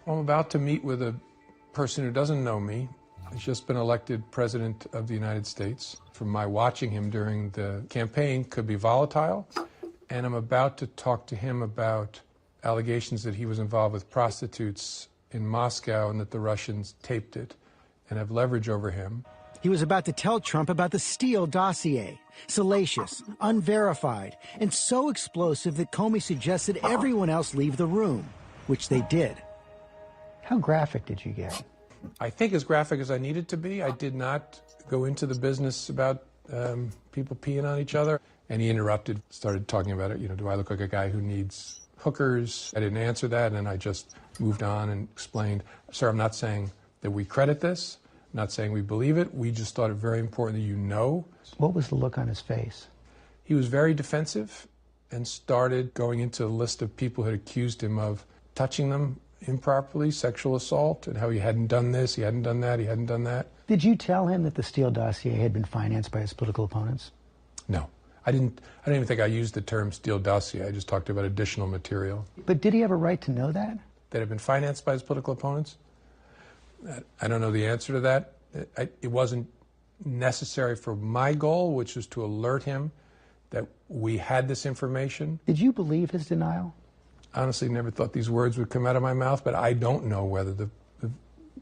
I'm about to meet with a person who doesn't know me. He's just been elected President of the United States. From my watching him during the campaign, could be volatile. And I'm about to talk to him about allegations that he was involved with prostitutes in Moscow and that the Russians taped it and have leverage over him. He was about to tell Trump about the Steele dossier. Salacious, unverified, and so explosive that Comey suggested everyone else leave the room, which they did. How graphic did you get? I think as graphic as I needed to be. I did not go into the business about people peeing on each other. And he interrupted, started talking about it. Do I look like a guy who needs hookers? I didn't answer that, and then I just moved on and explained, sir, I'm not saying that we credit this. I'm not saying we believe it. We just thought it very important that you know. What was the look on his face? He was very defensive and started going into a list of people who had accused him of touching them improperly, sexual assault, and how he hadn't done this, he hadn't done that, he hadn't done that. Did you tell him that the Steele dossier had been financed by his political opponents? No. I don't even think I used the term Steele dossier. I just talked about additional material. But did he have a right to know that? That had been financed by his political opponents? I don't know the answer to that. It wasn't necessary for my goal, which was to alert him that we had this information. Did you believe his denial? Honestly, never thought these words would come out of my mouth, but I don't know whether the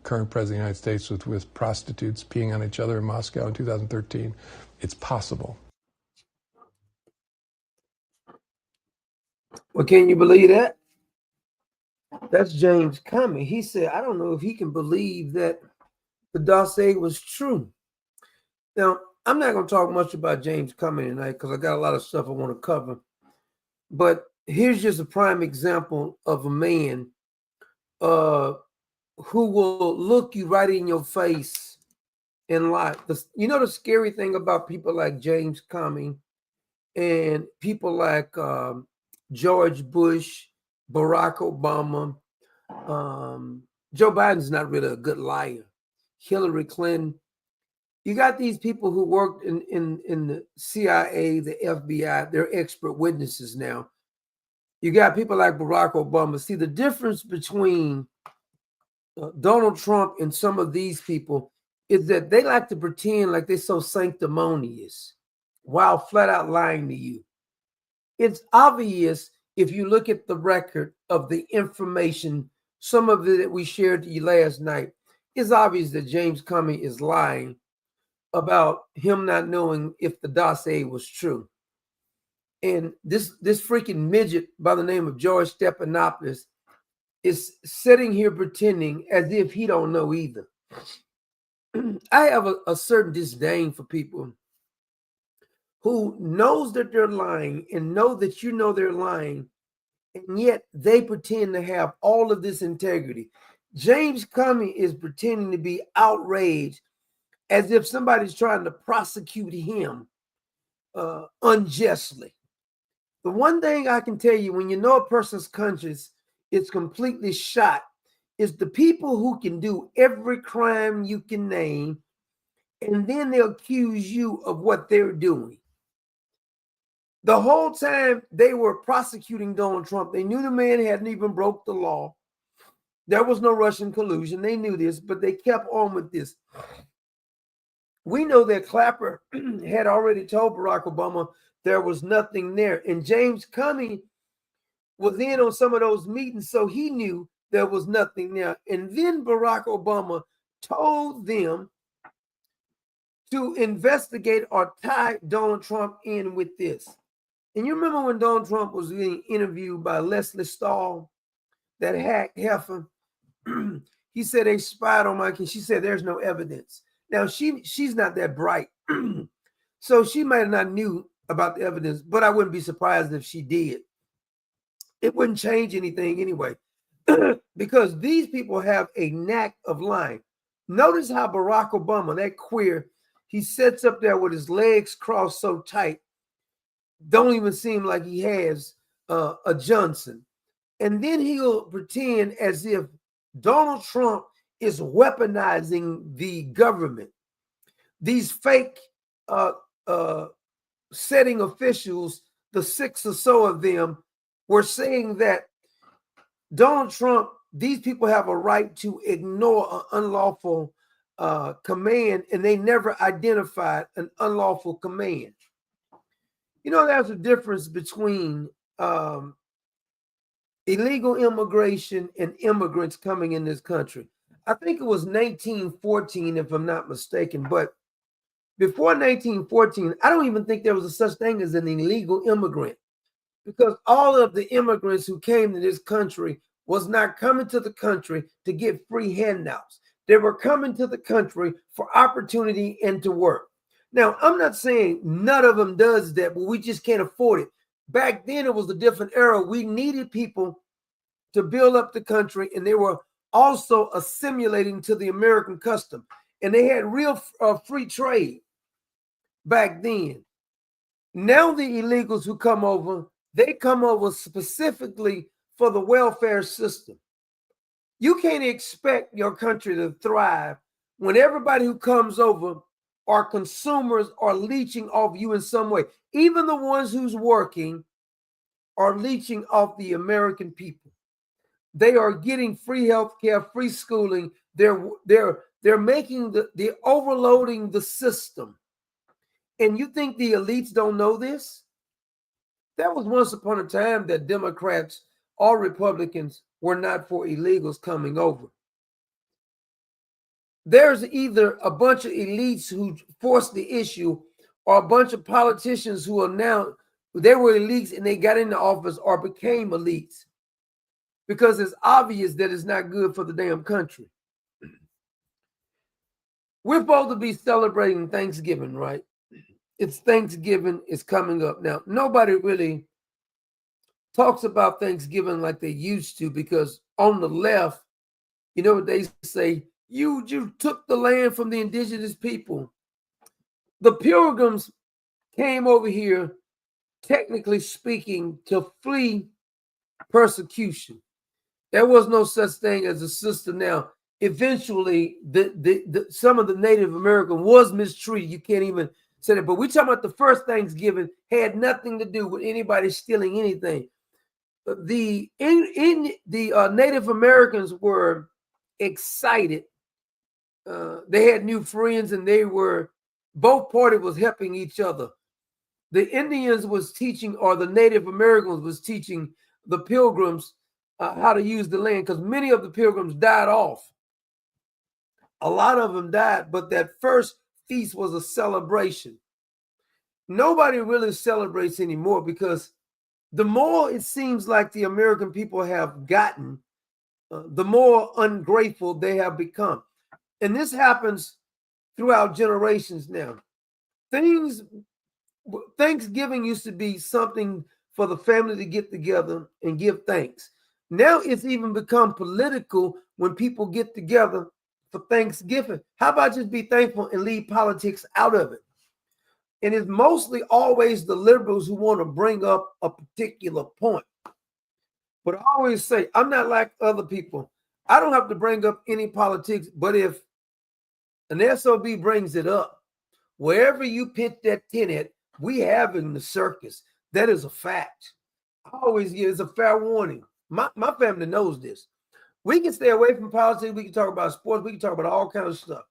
current president of the United States was with prostitutes peeing on each other in Moscow in 2013. It's possible. Well, can you believe that? That's James Comey. He said, I don't know if he can believe that the dossier was true. Now, I'm not going to talk much about James Comey tonight because I got a lot of stuff I want to cover. But here's just a prime example of a man who will look you right in your face and lie. The scary thing about people like James Comey and people like George Bush, Barack Obama, Joe Biden's not really a good liar. Hillary Clinton. You got these people who worked in the CIA, the FBI, they're expert witnesses now. You got people like Barack Obama. See, the difference between Donald Trump and some of these people is that they like to pretend like they're so sanctimonious while flat out lying to you. It's obvious if you look at the record of the information, some of it that we shared to you last night, it's obvious that James Comey is lying about him not knowing if the dossier was true. And this freaking midget by the name of George Stephanopoulos is sitting here pretending as if he don't know either. I have a certain disdain for people who knows that they're lying and know that you know they're lying, and yet they pretend to have all of this integrity. James Comey is pretending to be outraged as if somebody's trying to prosecute him unjustly. The one thing I can tell you, when you know a person's conscience is completely shot, is the people who can do every crime you can name, and then they'll accuse you of what they're doing. The whole time they were prosecuting Donald Trump, they knew the man hadn't even broke the law. There was no Russian collusion. They knew this, but they kept on with this. We know that Clapper had already told Barack Obama there was nothing there. And James Comey was in on some of those meetings, so he knew there was nothing there. And then Barack Obama told them to investigate or tie Donald Trump in with this. And you remember when Donald Trump was being interviewed by Leslie Stahl, that hack heifer? He said they spied on my kid. She said there's no evidence. Now she's not that bright, so she might have not knew about the evidence, but I wouldn't be surprised if she did. It wouldn't change anything anyway, because these people have a knack of lying. Notice how Barack Obama, that queer, he sits up there with his legs crossed so tight, don't even seem like he has a Johnson. And then he'll pretend as if Donald Trump is weaponizing the government. These fake setting officials, the 6 or so of them, were saying that Donald Trump these people have a right to ignore an unlawful command, and they never identified an unlawful command. You know, there's a difference between illegal immigration and immigrants coming in this country. I think it was 1914, if I'm not mistaken, but before 1914, I don't even think there was a such thing as an illegal immigrant, because all of the immigrants who came to this country was not coming to the country to get free handouts. They were coming to the country for opportunity and to work. Now, I'm not saying none of them does that, but we just can't afford it. Back then, it was a different era. We needed people to build up the country, and they were also assimilating to the American custom. And they had real free trade back then. Now the illegals who come over, they come over specifically for the welfare system. You can't expect your country to thrive when everybody who comes over are consumers or leeching off you in some way. Even the ones who's working are leeching off the American people. They are getting free health care, free schooling. They're making they're overloading the system. And you think the elites don't know this? That was once upon a time that Democrats or Republicans were not for illegals coming over. There's either a bunch of elites who forced the issue, or a bunch of politicians who are now, they were elites and they got into office or became elites, because it's obvious that it's not good for the damn country. We're supposed to be celebrating Thanksgiving, right? It's Thanksgiving is coming up. Now, nobody really talks about Thanksgiving like they used to, because on the left, you know what they say? You took the land from the indigenous people. The Pilgrims came over here, technically speaking, to flee persecution. There was no such thing as a system. Now, eventually, some of the Native American was mistreated. You can't even say that. But we're talking about the first Thanksgiving had nothing to do with anybody stealing anything. The Native Americans were excited. They had new friends, and both parties was helping each other. The Indians was teaching, or the Native Americans was teaching the Pilgrims how to use the land, because many of the Pilgrims died off. A lot of them died, but that first feast was a celebration. Nobody really celebrates anymore, because the more it seems like the American people have gotten, the more ungrateful they have become. And this happens throughout generations now. Thanksgiving used to be something for the family to get together and give thanks. Now it's even become political when people get together for Thanksgiving. How about just be thankful and leave politics out of it? And it's mostly always the liberals who want to bring up a particular point. But I always say, I'm not like other people. I don't have to bring up any politics, but if an SOB brings it up, wherever you pitch that tent at, we have in the circus. That is a fact. I always give it's a fair warning. My family knows this. We can stay away from politics. We can talk about sports. We can talk about all kinds of stuff.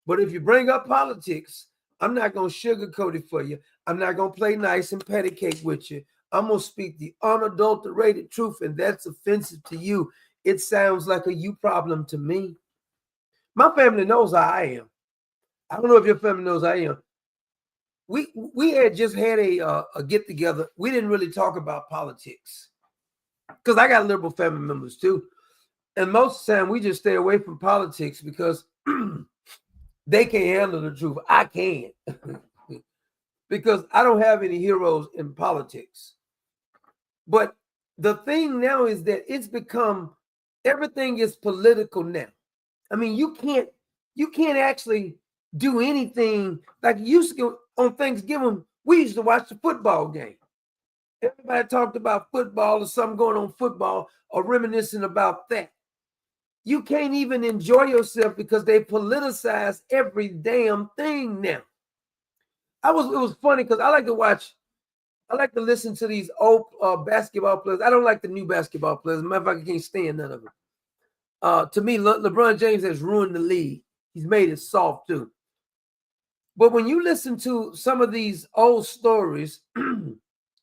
But if you bring up politics, I'm not going to sugarcoat it for you. I'm not going to play nice and patty cake with you. I'm going to speak the unadulterated truth, and that's offensive to you. It sounds like a you problem to me. My family knows how I am. I don't know if your family knows how I am. We had just had a get together. We didn't really talk about politics, because I got liberal family members too. And most of the time we just stay away from politics because they can't handle the truth. I can. Because I don't have any heroes in politics. But the thing now is that it's become, everything is political now. I mean, you can't actually do anything like you used to. On Thanksgiving, we used to watch the football game. Everybody talked about football or something going on football or reminiscing about that. You can't even enjoy yourself because they politicize every damn thing now. It was funny because I like to watch I like to listen to these old basketball players. I don't like the new basketball players. As a matter of fact, I can't stand none of them. To me, LeBron James has ruined the league. He's made it soft too. But when you listen to some of these old stories,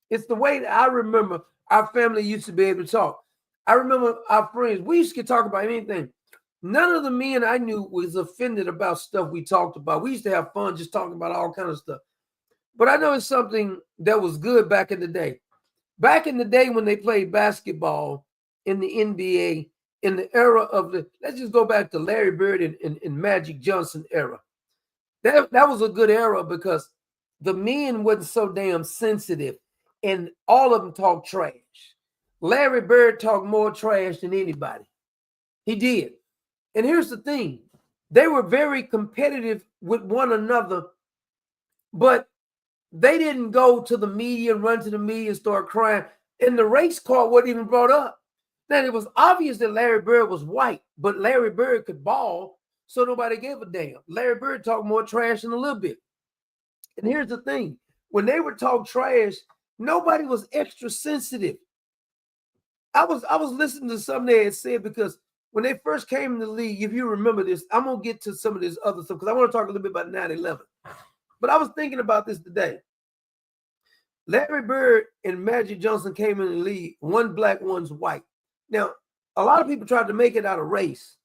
it's the way that I remember our family used to be able to talk. I remember our friends, we used to talk about anything. None of the men I knew was offended about stuff we talked about. We used to have fun just talking about all kinds of stuff. But I know it's something that was good back in the day. Back in the day when they played basketball in the NBA, in the era of let's just go back to Larry Bird and Magic Johnson era. That was a good era because the men wasn't so damn sensitive and all of them talked trash. Larry Bird talked more trash than anybody. He did. And here's the thing. They were very competitive with one another, but they didn't go to the media, run to the media and start crying. And the race card wasn't even brought up. Now, it was obvious that Larry Bird was white, but Larry Bird could ball, so nobody gave a damn. Larry Bird talked more trash than a little bit. And here's the thing. When they would talk trash, nobody was extra sensitive. I was listening to something they had said because when they first came in the league, if you remember this, I'm going to get to some of this other stuff because I want to talk a little bit about 9/11. But I was thinking about this today. Larry Bird and Magic Johnson came in the league, one black, one's white. Now, a lot of people tried to make it out of race,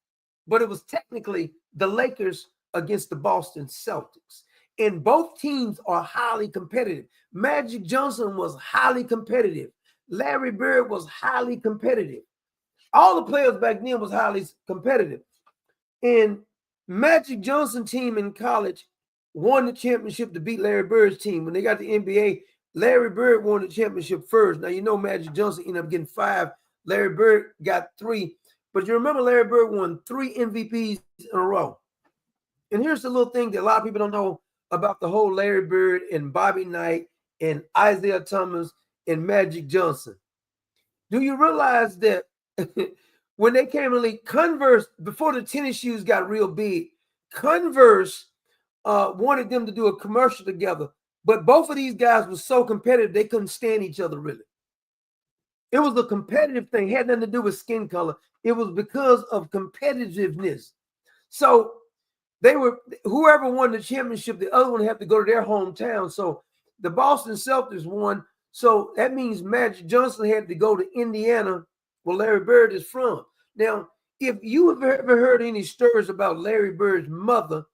but it was technically the Lakers against the Boston Celtics. And both teams are highly competitive. Magic Johnson was highly competitive. Larry Bird was highly competitive. All the players back then was highly competitive. And Magic Johnson team in college won the championship to beat Larry Bird's team. When they got the NBA, Larry Bird won the championship first. Now, you know Magic Johnson ended up getting 5. Larry Bird got 3. But you remember Larry Bird won 3 MVPs in a row. And here's the little thing that a lot of people don't know about the whole Larry Bird and Bobby Knight and Isaiah Thomas and Magic Johnson. Do you realize that when they came in the league, Converse, before the tennis shoes got real big, Converse wanted them to do a commercial together. But both of these guys were so competitive, they couldn't stand each other really. It was a competitive thing. It had nothing to do with skin color. It was because of competitiveness. So they were, whoever won the championship, the other one had to go to their hometown. So the Boston Celtics won. So that means Magic Johnson had to go to Indiana, where Larry Bird is from. Now, if you have ever heard any stories about Larry Bird's mother,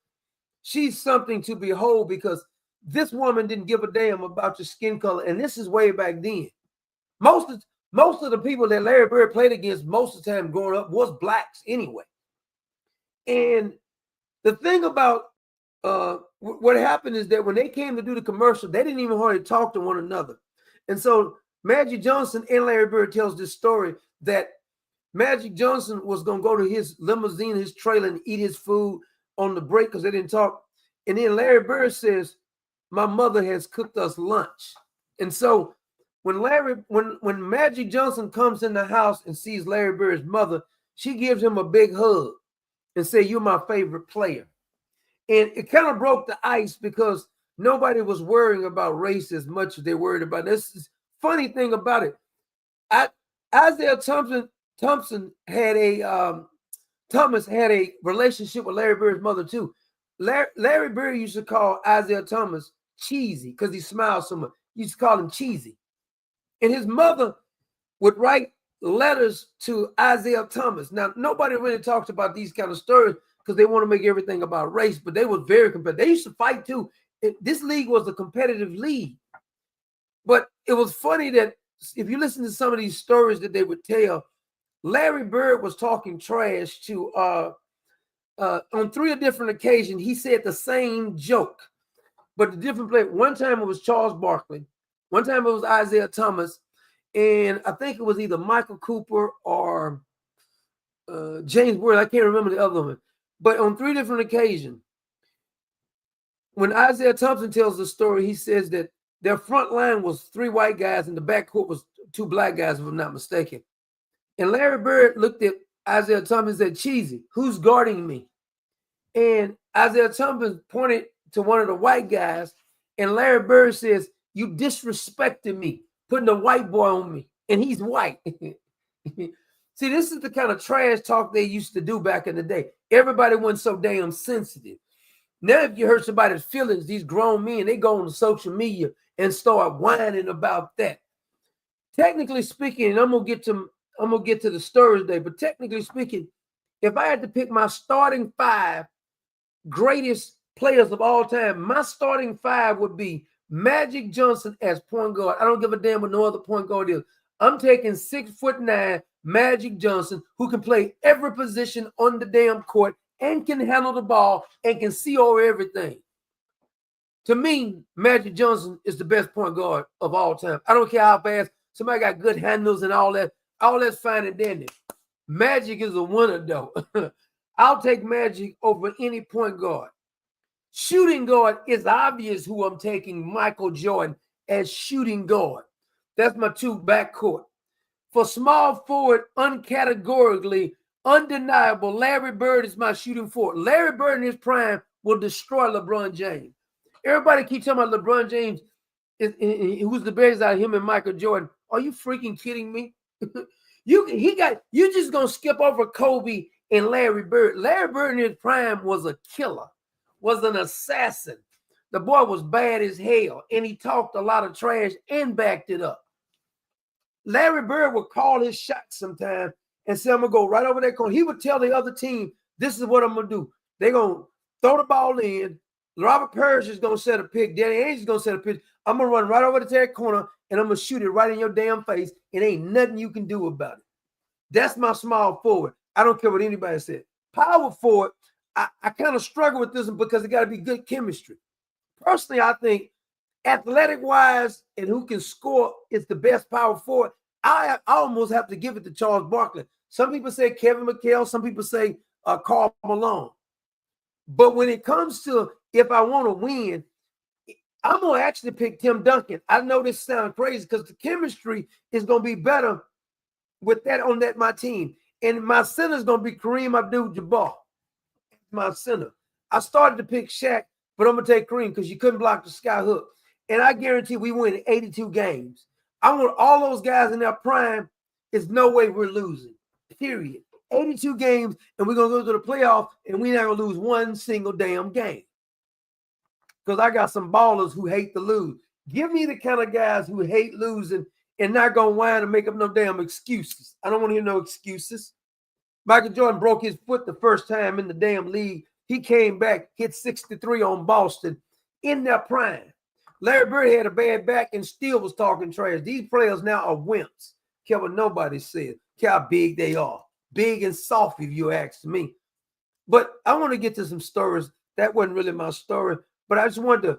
she's something to behold because this woman didn't give a damn about your skin color. And this is way back then. Most of the people that Larry Bird played against most of the time growing up was blacks anyway. And the thing about what happened is that when they came to do the commercial, they didn't even hardly talk to one another. And so Magic Johnson and Larry Bird tells this story that Magic Johnson was going to go to his limousine, his trailer, and eat his food on the break because they didn't talk. And then Larry Bird says, my mother has cooked us lunch. And so when Magic Johnson comes in the house and sees Larry Bird's mother, she gives him a big hug and say, you're my favorite player. And it kind of broke the ice because nobody was worrying about race as much as they worried about this. Is funny thing about it. Isaiah Thomas had a relationship with Larry Bird's mother too. Larry Bird used to call Isaiah Thomas cheesy because he smiled so much. He used to call him cheesy. And his mother would write letters to Isaiah Thomas. Now, nobody really talks about these kind of stories because they want to make everything about race, but they were very competitive. They used to fight too. This league was a competitive league. But it was funny that if you listen to some of these stories that they would tell, Larry Bird was talking trash to on 3 different occasions. He said the same joke, but the different player. One time it was Charles Barkley. One time it was Isaiah Thomas. And I think it was either Michael Cooper or James Worth. I can't remember the other one. But on 3 different occasions, when Isaiah Thompson tells the story, he says that their front line was 3 white guys and the back court was 2 black guys, if I'm not mistaken. And Larry Bird looked at Isaiah Thompson and said, cheesy, who's guarding me? And Isaiah Thompson pointed to one of the white guys, and Larry Bird says, You disrespected me, putting a white boy on me, and he's white. See, this is the kind of trash talk they used to do back in the day. Everybody wasn't so damn sensitive. Now, if you hurt somebody's feelings, these grown men, they go on social media and start whining about that. Technically speaking, and I'm gonna get to the Thursday, but technically speaking, if I had to pick my starting 5 greatest players of all time, my starting 5 would be Magic Johnson as point guard. I don't give a damn what no other point guard is. I'm taking 6'9" Magic Johnson, who can play every position on the damn court and can handle the ball and can see over everything. To me, Magic Johnson is the best point guard of all time. I don't care how fast somebody got good handles and all that. All that's fine and dandy. Magic is a winner, though. I'll take Magic over any point guard. Shooting guard is obvious who I'm taking, Michael Jordan as shooting guard. That's my 2 backcourt. For small forward, uncategorically, undeniable, Larry Bird is my shooting forward. Larry Bird in his prime will destroy LeBron James. Everybody keep talking about LeBron James, who's the best out of him and Michael Jordan. Are you freaking kidding me? You just gonna skip over Kobe and Larry Bird. Larry Bird in his prime was a killer, was an assassin. The boy was bad as hell, and he talked a lot of trash and backed it up. Larry Bird would call his shots sometimes and say, I'm going to go right over that corner. He would tell the other team, this is what I'm going to do. They're going to throw the ball in. Robert Parrish is going to set a pick. Danny Ainge is going to set a pick. I'm going to run right over to that corner, and I'm going to shoot it right in your damn face, and ain't nothing you can do about it. That's my small forward. I don't care what anybody said. Power forward, I kind of struggle with this one because it got to be good chemistry. Personally, I think athletic-wise and who can score is the best power forward. I almost have to give it to Charles Barkley. Some people say Kevin McHale. Some people say Karl Malone. But when it comes to if I want to win, I'm going to actually pick Tim Duncan. I know this sounds crazy because the chemistry is going to be better with that on my team. And my center is going to be Kareem Abdul-Jabbar. My center. I started to pick Shaq, but I'm going to take Kareem because you couldn't block the sky hook. And I guarantee we win 82 games. I want all those guys in their prime. There's no way we're losing, period. 82 games, and we're going to go to the playoffs, and we're not going to lose one single damn game. Because I got some ballers who hate to lose. Give me the kind of guys who hate losing and not going to whine and make up no damn excuses. I don't want to hear no excuses. Michael Jordan broke his foot the first time in the damn league. He came back, hit 63 on Boston in their prime. Larry Bird had a bad back and still was talking trash. These players now are wimps. Care what nobody says. Care how big they are. Big and soft, if you ask me. But I want to get to some stories. That wasn't really my story. But I just wanted to,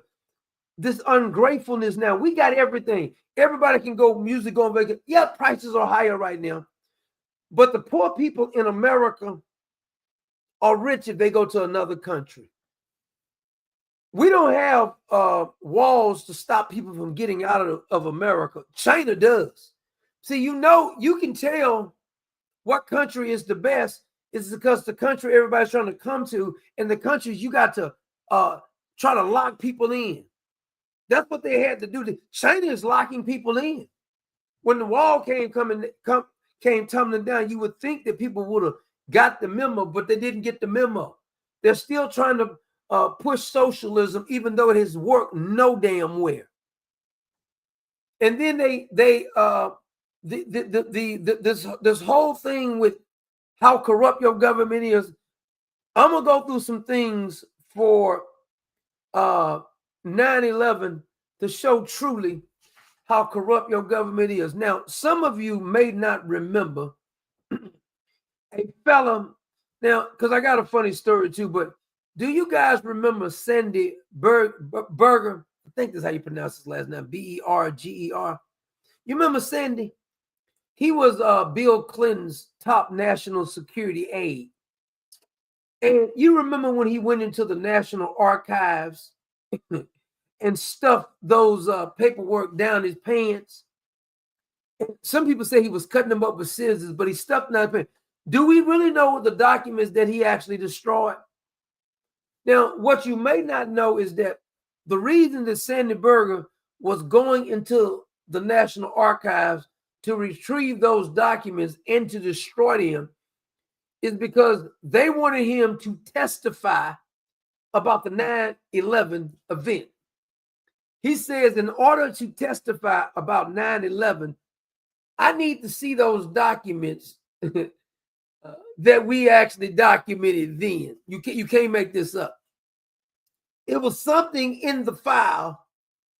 this ungratefulness now. We got everything. Everybody can go music, go on vacation. Yeah, prices are higher right now. But the poor people in America are rich if they go to another country. We don't have walls to stop people from getting out of America. China does. See, you can tell what country is the best is because the country everybody's trying to come to, and the countries you got to try to lock people in. That's what they had to do. China is locking people in. When the wall came tumbling down, you would think that people would have got the memo, but they didn't get the memo. They're still trying to push socialism, even though it has worked no damn where. And then this whole thing with how corrupt your government is. I'm gonna go through some things for 9/11 to show truly how corrupt your government is. Now, some of you may not remember a fella. Now, because I got a funny story too, but do you guys remember Sandy Berger? I think that's how you pronounce his last name, Berger. You remember Sandy? He was Bill Clinton's top national security aide. And you remember when he went into the National Archives and stuffed those paperwork down his pants? Some people say he was cutting them up with scissors, but he stuffed them down his pants. Do we really know the documents that he actually destroyed? Now, what you may not know is that the reason that Sandy Berger was going into the National Archives to retrieve those documents and to destroy them is because they wanted him to testify about the 9/11 event. He says, in order to testify about 9/11, I need to see those documents that we actually documented then. You can't make this up. It was something in the file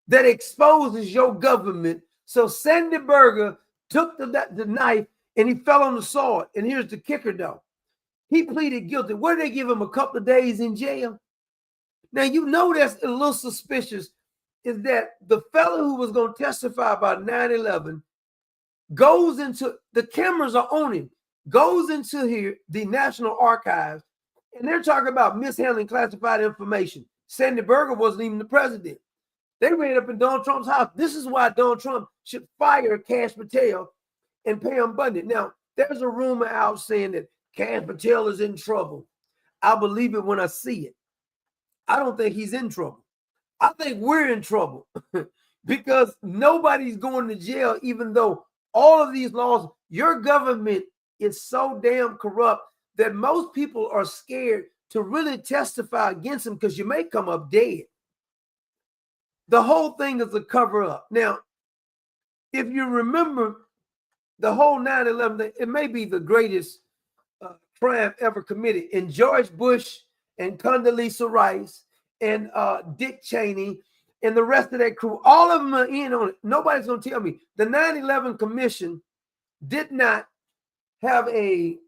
that exposes your government. So Sandy Berger took the knife and he fell on the sword. And here's the kicker, though. He pleaded guilty. What did they give him? A couple of days in jail? Now, you know that's a little suspicious, is that the fellow who was going to testify about 9/11 goes into, the cameras are on him, goes into here, the National Archives, and they're talking about mishandling classified information. Sandy Berger wasn't even the president. They ran up in Donald Trump's house. This is why Donald Trump should fire Kash Patel and Pam Bundy. Now, there's a rumor out saying that Kash Patel is in trouble. I'll believe it when I see it. I don't think he's in trouble. I think we're in trouble because nobody's going to jail, even though all of these laws, your government is so damn corrupt that most people are scared to really testify against them because you may come up dead. The whole thing is a cover up. Now, if you remember the whole 9/11, it may be the greatest crime ever committed. And George Bush and Condoleezza Rice and Dick Cheney and the rest of that crew, all of them are in on it. Nobody's going to tell me. The 9/11 Commission did not have a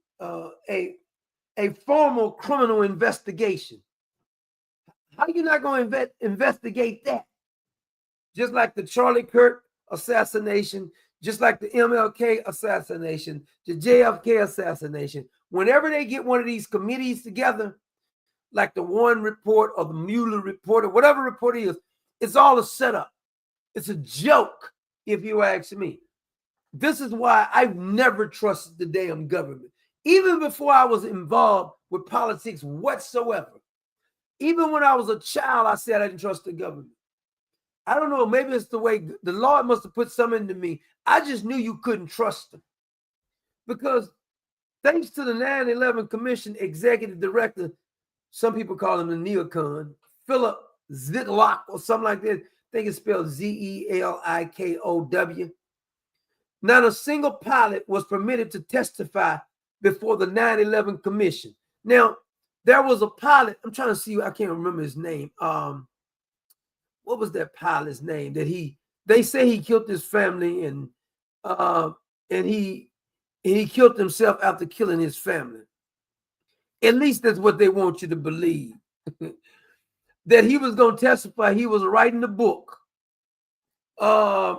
formal criminal investigation. How are you not going to investigate that? Just like the Charlie Kirk assassination, just like the MLK assassination, the JFK assassination. Whenever they get one of these committees together, like the Warren report or the Mueller report or whatever report it is, it's all a setup. It's a joke, if you ask me. This is why I've never trusted the damn government. Even before I was involved with politics whatsoever. Even when I was a child, I said I didn't trust the government. I don't know, maybe it's the way the Lord must have put something into me. I just knew you couldn't trust them. Because thanks to the 9/11 Commission executive director, some people call him the neocon, Philip Zitlock or something like that. I think it's spelled Zelikow. Not a single pilot was permitted to testify before the 9/11 Commission. Now, there was a pilot, I'm trying to see, I can't remember his name. What was that pilot's name that they say he killed his family and he killed himself after killing his family. At least that's what they want you to believe. That he was going to testify. He was writing the book. And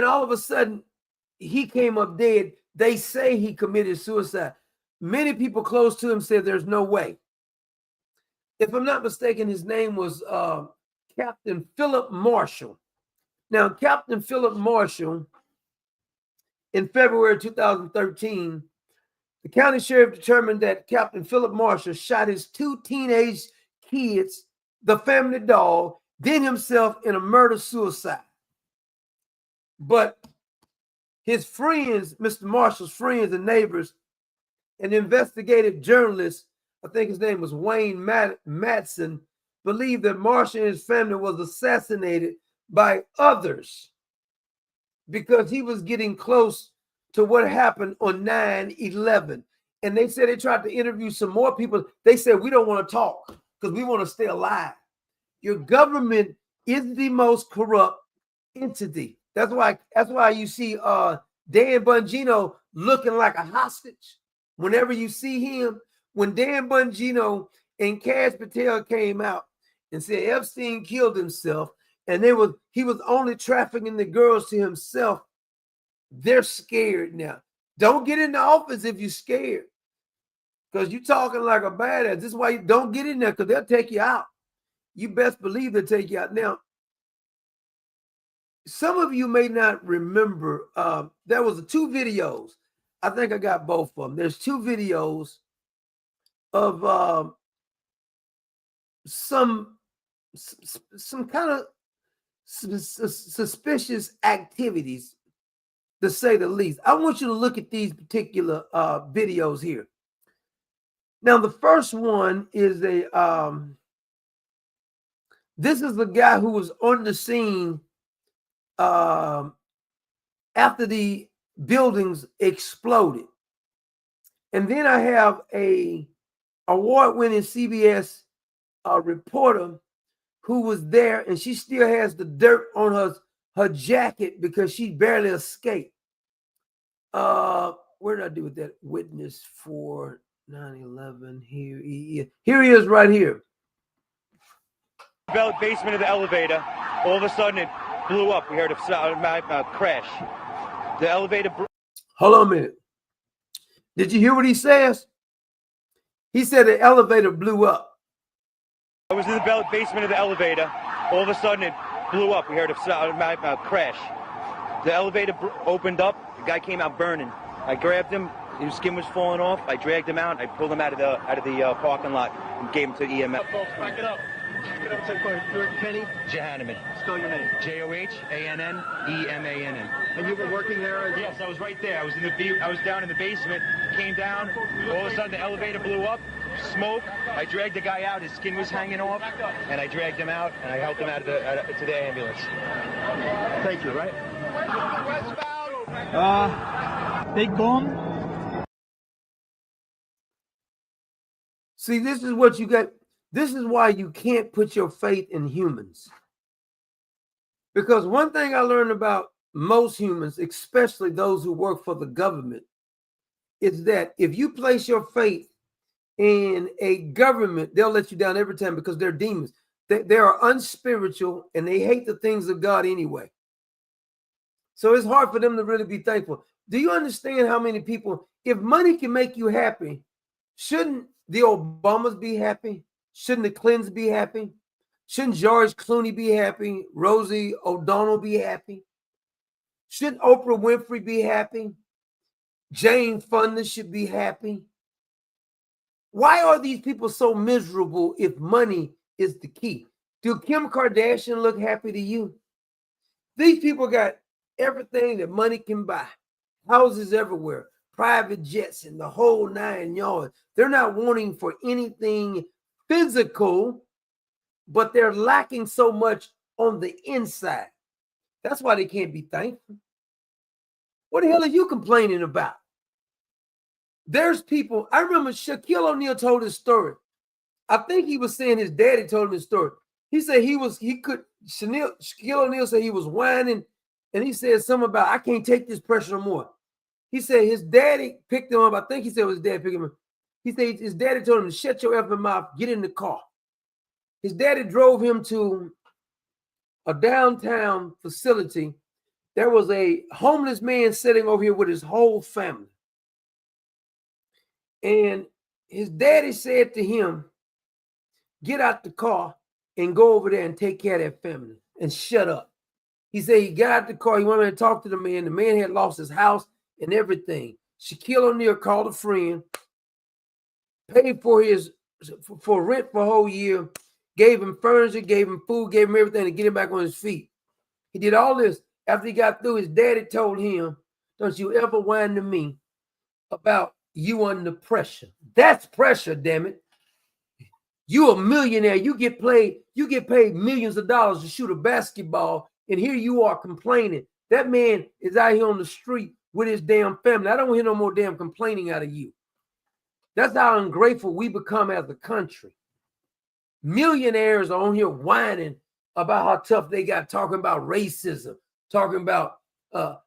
all of a sudden, he came up dead. They say he committed suicide. Many people close to him said there's no way. If I'm not mistaken, his name was Captain Philip Marshall. Now, Captain Philip Marshall, in February 2013, the county sheriff determined that Captain Philip Marshall shot his 2 teenage kids, the family dog, then himself in a murder-suicide. But his friends, Mr. Marshall's friends and neighbors, an investigative journalist, I think his name was Wayne Madsen, believed that Marshall and his family was assassinated by others because he was getting close to what happened on 9/11. And they said they tried to interview some more people. They said, we don't want to talk because we want to stay alive. Your government is the most corrupt entity. That's why you see Dan Bongino looking like a hostage. Whenever you see him, when Dan Bongino and Kash Patel came out and said Epstein killed himself, and he was only trafficking the girls to himself, they're scared now. Don't get in the office if you're scared, because you're talking like a badass. This is why you don't get in there, because they'll take you out. You best believe they'll take you out. Now, some of you may not remember, there was 2 videos. I think I got both of them. There's 2 videos of some kind of suspicious activities, to say the least. I want you to look at these particular videos here. Now, the first one is this is the guy who was on the scene after the buildings exploded. And then I have a award-winning CBS reporter who was there, and she still has the dirt on her jacket because she barely escaped. Where did I do with that witness for 9/11? Here he is right here. Basement of the elevator. All of a sudden, it blew up. We heard a crash. The elevator. Hold on a minute. Did you hear what he says? He said the elevator blew up. I was in the basement of the elevator. All of a sudden, it blew up. We heard a crash. The elevator opened up. The guy came out burning. I grabbed him. His skin was falling off. I dragged him out. I pulled him out of the parking lot and gave him to EMS. Back it up. Kenny Johanneman. Spell your name. JohannenEmann. And you were working there? Yes, I was right there. I was down in the basement. Came down. All of a sudden, the elevator blew up. Smoke. I dragged the guy out. His skin was hanging off, and I dragged him out and I helped him out to the ambulance. Thank you. Right. Big bomb. See, this is what you got. This is why you can't put your faith in humans. Because one thing I learned about most humans, especially those who work for the government, is that if you place your faith in a government, they'll let you down every time because they're demons. They are unspiritual and they hate the things of God anyway. So it's hard for them to really be thankful. Do you understand how many people, if money can make you happy, shouldn't the Obamas be happy? Shouldn't the Clintons be happy? Shouldn't George Clooney be happy? Rosie O'Donnell be happy? Shouldn't Oprah Winfrey be happy? Jane Fonda should be happy. Why are these people so miserable if money is the key? Do Kim Kardashian look happy to you? These people got everything that money can buy. Houses everywhere, private jets, and the whole 9 yards. They're not wanting for anything physical, but they're lacking so much on the inside. That's why they can't be thankful. What the hell are you complaining about? There's people. I remember Shaquille O'Neal told his story. I think he was saying his daddy told him his story. He said Shaquille O'Neal said he was whining, and he said something about, I can't take this pressure no more. He said his daddy picked him up. I think he said it was his dad picked him up. He said his daddy told him to shut your effing mouth, get in the car. His daddy drove him to a downtown facility. There was a homeless man sitting over here with his whole family. And his daddy said to him, get out the car and go over there and take care of that family and shut up. He said he got out the car. He wanted to talk to the man. The man had lost his house and everything. Shaquille O'Neal called a friend, paid for rent for a whole year, gave him furniture, gave him food, gave him everything to get him back on his feet. He did all this. After he got through, his daddy told him, don't you ever whine to me about you under pressure. That's pressure, damn it. You a millionaire. You get paid millions of dollars to shoot a basketball, and here you are complaining. That man is out here on the street with his damn family. I don't hear no more damn complaining out of you. That's how ungrateful we become as a country. Millionaires are on here whining about how tough they got, talking about racism, talking about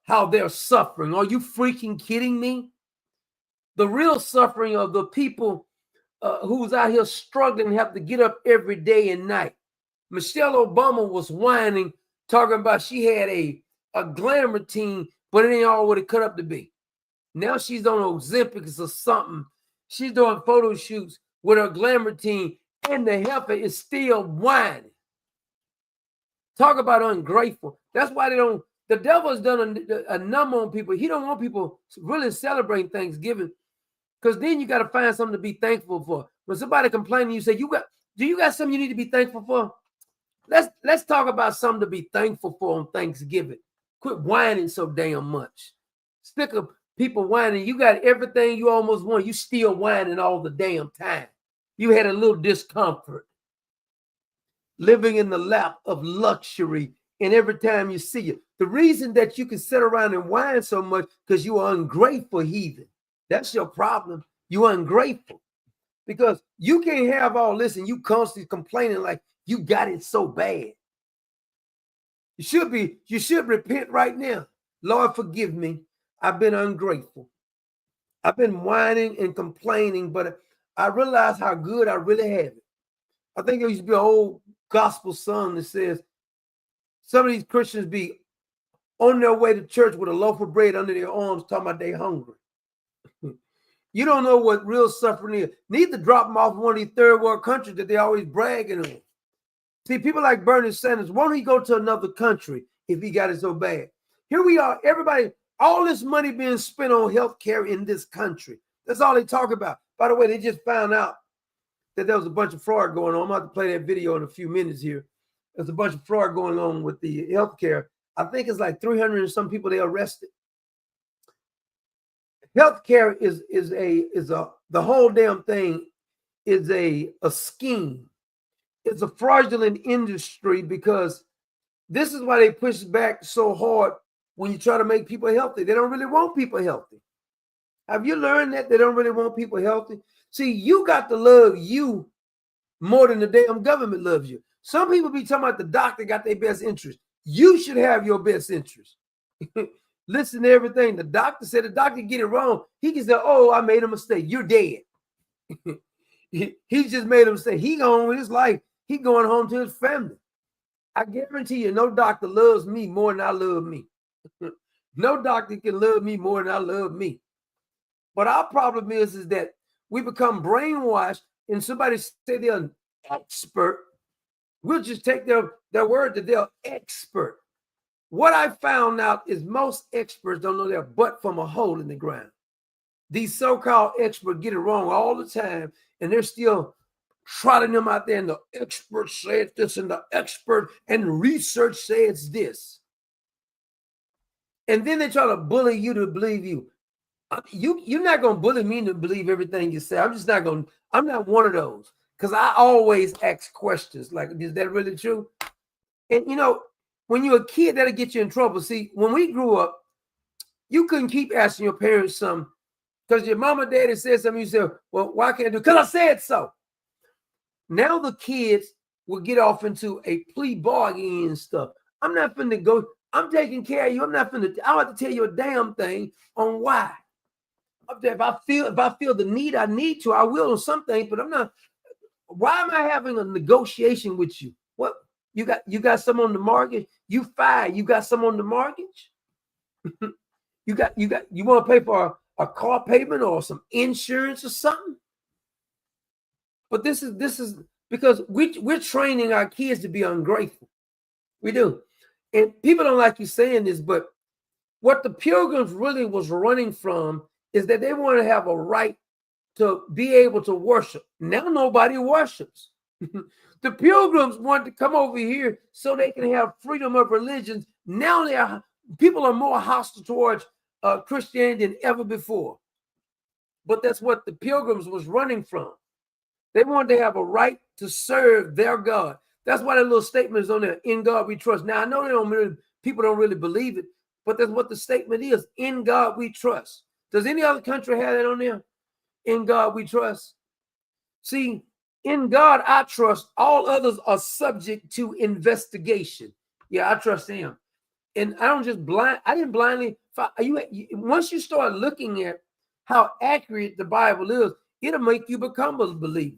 how they're suffering. Are you freaking kidding me? The real suffering of the people who's out here struggling have to get up every day and night. Michelle Obama was whining, talking about she had a glamour team, but it ain't all what it cut up to be. Now she's on Ozempic or something. She's doing photo shoots with her glamour team, and the heifer is still whining. Talk about ungrateful. That's why the devil has done a number on people. He don't want people really celebrating Thanksgiving, because then you got to find something to be thankful for. When somebody complaining, you say, do you got something you need to be thankful for? let's talk about something to be thankful for on Thanksgiving. Quit whining so damn much. Stick of people whining. You got everything you almost want. You still whining all the damn time. You had a little discomfort. Living in the lap of luxury, and every time you see it. The reason that you can sit around and whine so much because you are ungrateful heathen. That's your problem. You're ungrateful. Because you can't have all this and you constantly complaining like you got it so bad. You should repent right now. Lord, forgive me. I've been ungrateful. I've been whining and complaining, but I realize how good I really have it. I think there used to be an old gospel song that says, some of these Christians be on their way to church with a loaf of bread under their arms talking about they hungry. You don't know what real suffering is. Need to drop them off in one of these third world countries that they always bragging on. See, people like Bernie Sanders, why don't he go to another country if he got it so bad? Here we are, everybody, all this money being spent on health care in this country. That's all they talk about. By the way, they just found out that there was a bunch of fraud going on. I'm about to play that video in a few minutes here. There's a bunch of fraud going on with the health care. I think it's like 300 and some people they arrested. Healthcare is the whole damn thing is a scheme. It's a fraudulent industry because this is why they push back so hard when you try to make people healthy. They don't really want people healthy. Have you learned that they don't really want people healthy? See, you got to love you more than the damn government loves you. Some people be talking about the doctor got their best interest. You should have your best interest. Listen to everything. The doctor said the doctor get it wrong. He can say, oh, I made a mistake. You're dead. He just made a mistake. He going with his life. He going home to his family. I guarantee you, no doctor loves me more than I love me. No doctor can love me more than I love me. But our problem is that we become brainwashed and somebody say they're an expert. We'll just take their word that they're expert. What I found out is most experts don't know their butt from a hole in the ground. These so-called experts get it wrong all the time, and they're still trotting them out there, and the expert said this, and the expert and research says this. And then they try to bully you to believe you. You're not going to bully me to believe everything you say. I'm not one of those, because I always ask questions like, is that really true? And, you know, when you're a kid, that'll get you in trouble. See, when we grew up, you couldn't keep asking your parents something because your mama, daddy said something. You said, well, why can't I do it? Because I said so. Now the kids will get off into a plea bargain and stuff. I'm not finna go. I'm taking care of you. I'm not finna. I don't have to tell you a damn thing on why. If I feel the need, I need to. I will on some things, but I'm not. Why am I having a negotiation with you? What? You got some on the mortgage? You fired. You got some on the mortgage? you want to pay for a car payment or some insurance or something? But this is because we're training our kids to be ungrateful. We do. And people don't like you saying this, but what the Pilgrims really was running from is that they want to have a right to be able to worship. Now nobody worships. The Pilgrims want to come over here so they can have freedom of religions. Now people are more hostile towards Christianity than ever before. But that's what the Pilgrims was running from. They wanted to have a right to serve their God. That's why that little statement is on there, in God we trust. Now, I know people don't really believe it, but that's what the statement is, in God we trust. Does any other country have that on there? In God we trust. See, in God I trust. All others are subject to investigation. Yeah, I trust him. And I didn't blindly. Once you start looking at how accurate the Bible is, it'll make you become a believer.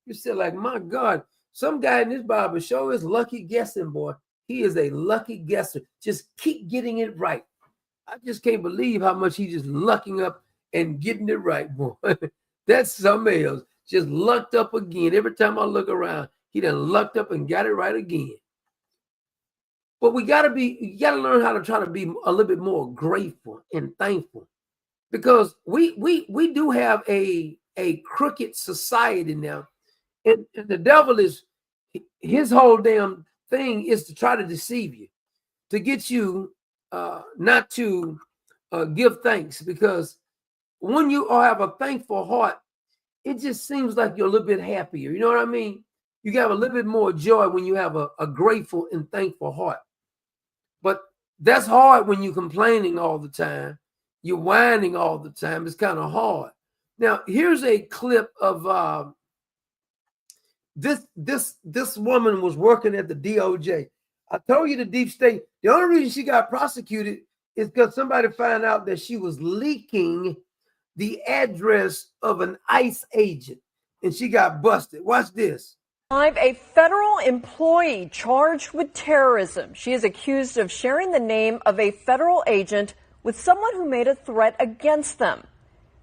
You say, like, my God, some guy in this Bible show is lucky guessing, boy. He is a lucky guesser. Just keep getting it right. I just can't believe how much he's just lucking up and getting it right, boy. That's something else. Just lucked up again. Every time I look around, he done lucked up and got it right again. But you gotta learn how to try to be a little bit more grateful and thankful. Because we do have a crooked society now. And the devil his whole damn thing is to try to deceive you, to get you not to give thanks, because when you have a thankful heart, it just seems like you're a little bit happier. You know what I mean? You have a little bit more joy when you have a grateful and thankful heart. But that's hard when you're complaining all the time. You're whining all the time. It's kind of hard. Now, here's a clip of this woman was working at the DOJ. I told you the deep state, the only reason she got prosecuted is because somebody found out that she was leaking the address of an ICE agent, and she got busted. Watch this. A federal employee charged with terrorism. She is accused of sharing the name of a federal agent with someone who made a threat against them.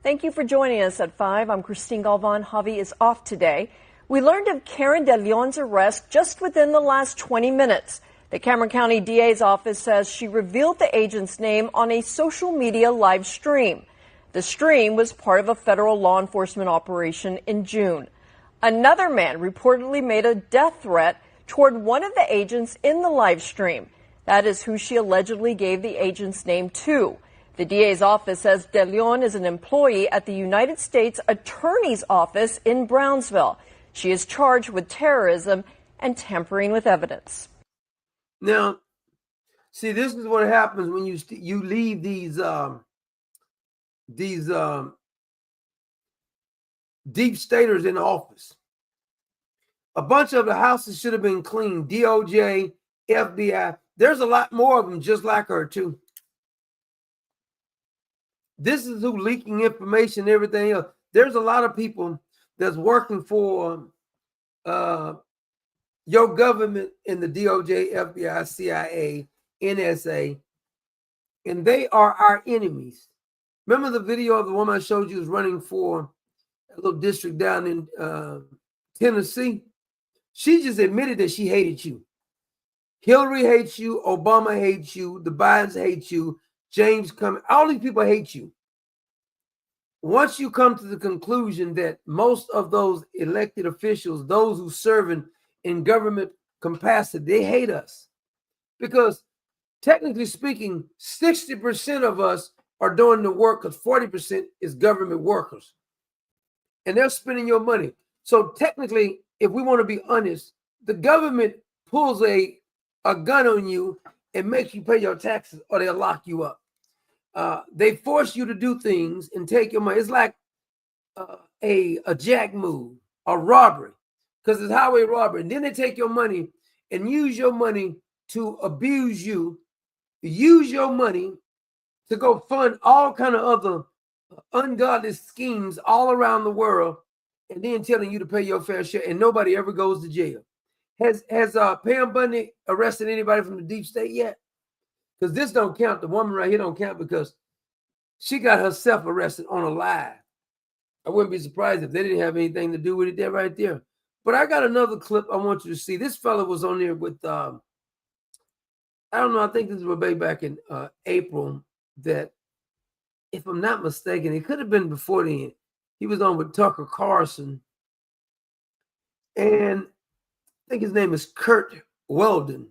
Thank you for joining us at 5. I'm Christine Galvan. Javi is off today. We learned of Karen De Leon's arrest just within the last 20 minutes. The Cameron County DA's office says she revealed the agent's name on a social media live stream. The stream was part of a federal law enforcement operation in June. Another man reportedly made a death threat toward one of the agents in the live stream. That is who she allegedly gave the agent's name to. The DA's office says De Leon is an employee at the United States Attorney's Office in Brownsville. She is charged with terrorism and tampering with evidence. Now, see, this is what happens when you leave these deep staters in office. A bunch of the houses should have been cleaned. DOJ, FBI. There's a lot more of them just like her too. This is who leaking information and everything else. There's a lot of people that's working for your government in the DOJ, FBI, CIA, NSA, and they are our enemies. Remember the video of the woman I showed you was running for a little district down in Tennessee? She just admitted that she hated you. Hillary hates you. Obama hates you. The Bidens hate you. James Comey. All these people hate you. Once you come to the conclusion that most of those elected officials, those who serve in government capacity, they hate us. Because technically speaking, 60% of us are doing the work because 40% is government workers. And they're spending your money. So technically, if we want to be honest, the government pulls a gun on you and makes you pay your taxes or they'll lock you up. They force you to do things and take your money. It's like a jack move, a robbery, because it's highway robbery. And then they take your money and use your money to abuse you, use your money to go fund all kind of other ungodly schemes all around the world, and then telling you to pay your fair share, and nobody ever goes to jail. Has Pam Bundy arrested anybody from the deep state yet? Because this don't count. The woman right here don't count because she got herself arrested on a lie. I wouldn't be surprised if they didn't have anything to do with it there right there. But I got another clip I want you to see. This fella was on there with, I don't know, I think this was way back in April that, if I'm not mistaken, it could have been before then. He was on with Tucker Carlson. And I think his name is Curt Weldon.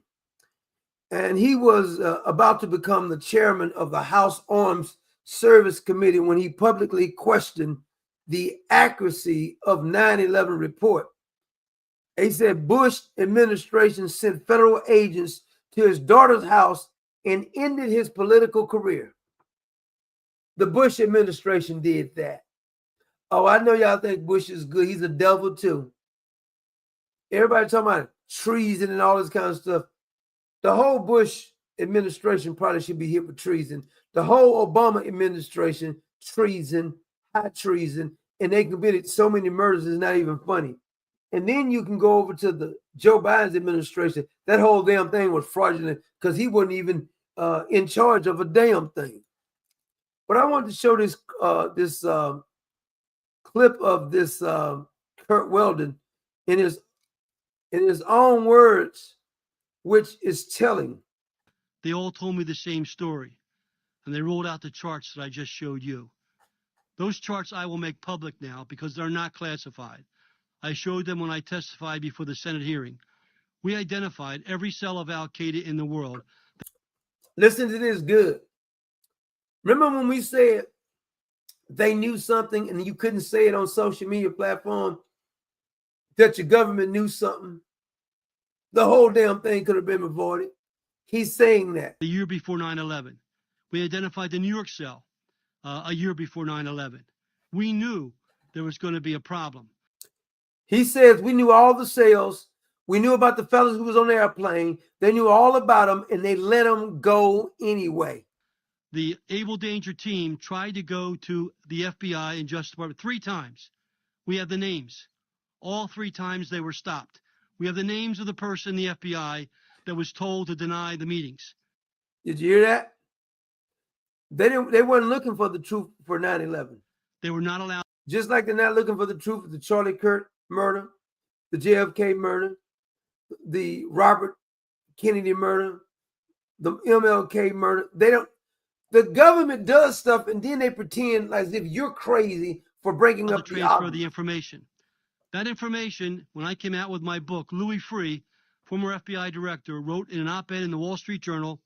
And he was about to become the chairman of the House Armed Service Committee when he publicly questioned the accuracy of 9/11 report. He said Bush administration sent federal agents to his daughter's house and ended his political career. The Bush administration did that. Oh, I know y'all think Bush is good. He's a devil too. Everybody talking about treason and all this kind of stuff. The whole Bush administration probably should be hit with treason. The whole Obama administration, treason, high treason, and they committed so many murders, it's not even funny. And then you can go over to the Joe Biden's administration. That whole damn thing was fraudulent because he wasn't even in charge of a damn thing. But I wanted to show this clip of this Curt Weldon in his own words, which is telling. They all told me the same story, and they rolled out the charts that I just showed you. Those charts I will make public now because they're not classified. I showed them when I testified before the Senate hearing. We identified every cell of Al Qaeda in the world. Listen to this good. Remember when we said they knew something and you couldn't say it on social media platform that your government knew something? The whole damn thing could have been avoided. He's saying that. The year before 9/11. We identified the New York cell a year before 9/11. We knew there was going to be a problem. He says we knew all the cells. We knew about the fellas who was on the airplane. They knew all about them, and they let them go anyway. The Able Danger team tried to go to the FBI and Justice Department 3 times. We have the names. All 3 times they were stopped. We have the names of the person in the FBI that was told to deny the meetings. Did you hear that? They weren't looking for the truth for 9/11. They were not allowed. Just like they're not looking for the truth of the Charlie Kirk murder, the JFK murder, the Robert Kennedy murder, the MLK murder. They don't. The government does stuff and then they pretend as if you're crazy for breaking to up the transfer obvious. the information. That information, when I came out with my book, Louis Freeh, former FBI director, wrote in an op-ed in the Wall Street Journal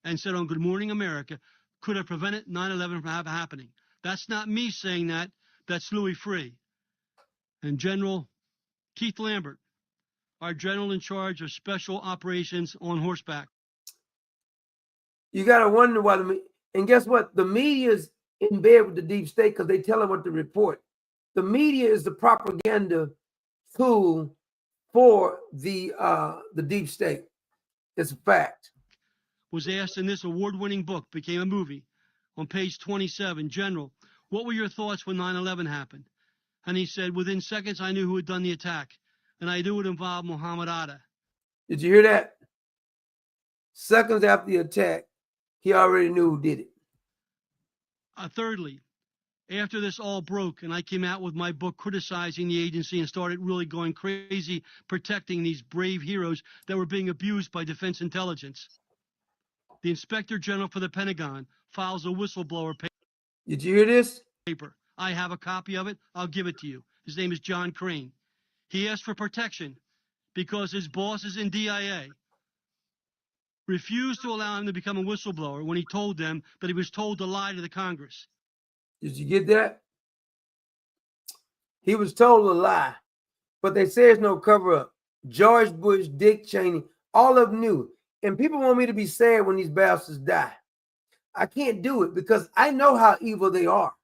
and said on Good Morning America, could have prevented 9/11 from happening. That's not me saying that. That's Louis Freeh. And General Keith Lambert, our general in charge of special operations on horseback. You got to wonder why and guess what? The media is in bed with the deep state because they tell them what to report. The media is the propaganda tool for the deep state. It's a fact. Was asked in this award-winning book, became a movie, on page 27, General, what were your thoughts when 9/11 happened? And he said, within seconds, I knew who had done the attack, and I knew it involved Muhammad Atta. Did you hear that? Seconds after the attack, he already knew who did it. Thirdly, after this all broke and I came out with my book criticizing the agency and started really going crazy protecting these brave heroes that were being abused by Defense Intelligence, the Inspector General for the Pentagon files a whistleblower Did you hear this? paper. I have a copy of it. I'll give it to you. His name is John Crane. He asked for protection because his bosses in DIA refused to allow him to become a whistleblower when he told them that he was told to lie to the Congress. Did you get that? He was told to lie, but they say there's no cover up. George Bush, Dick Cheney, all of them knew. And people want me to be sad when these bastards die. I can't do it because I know how evil they are.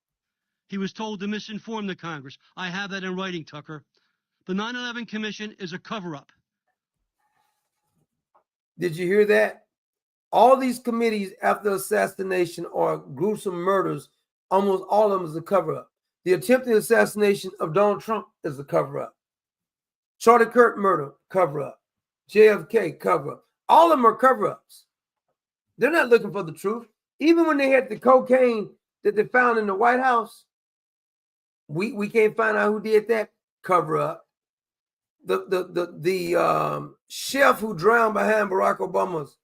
He was told to misinform the Congress. I have that in writing, Tucker. The 9/11 Commission is a cover-up. Did you hear that? All these committees after assassination or gruesome murders, almost all of them is a cover-up. The attempted assassination of Donald Trump is a cover-up. Charlie Kirk murder, cover-up. JFK, cover-up. All of them are cover-ups. They're not looking for the truth. Even when they had the cocaine that they found in the White House, we can't find out who did that, cover-up. The chef who drowned behind Barack Obama's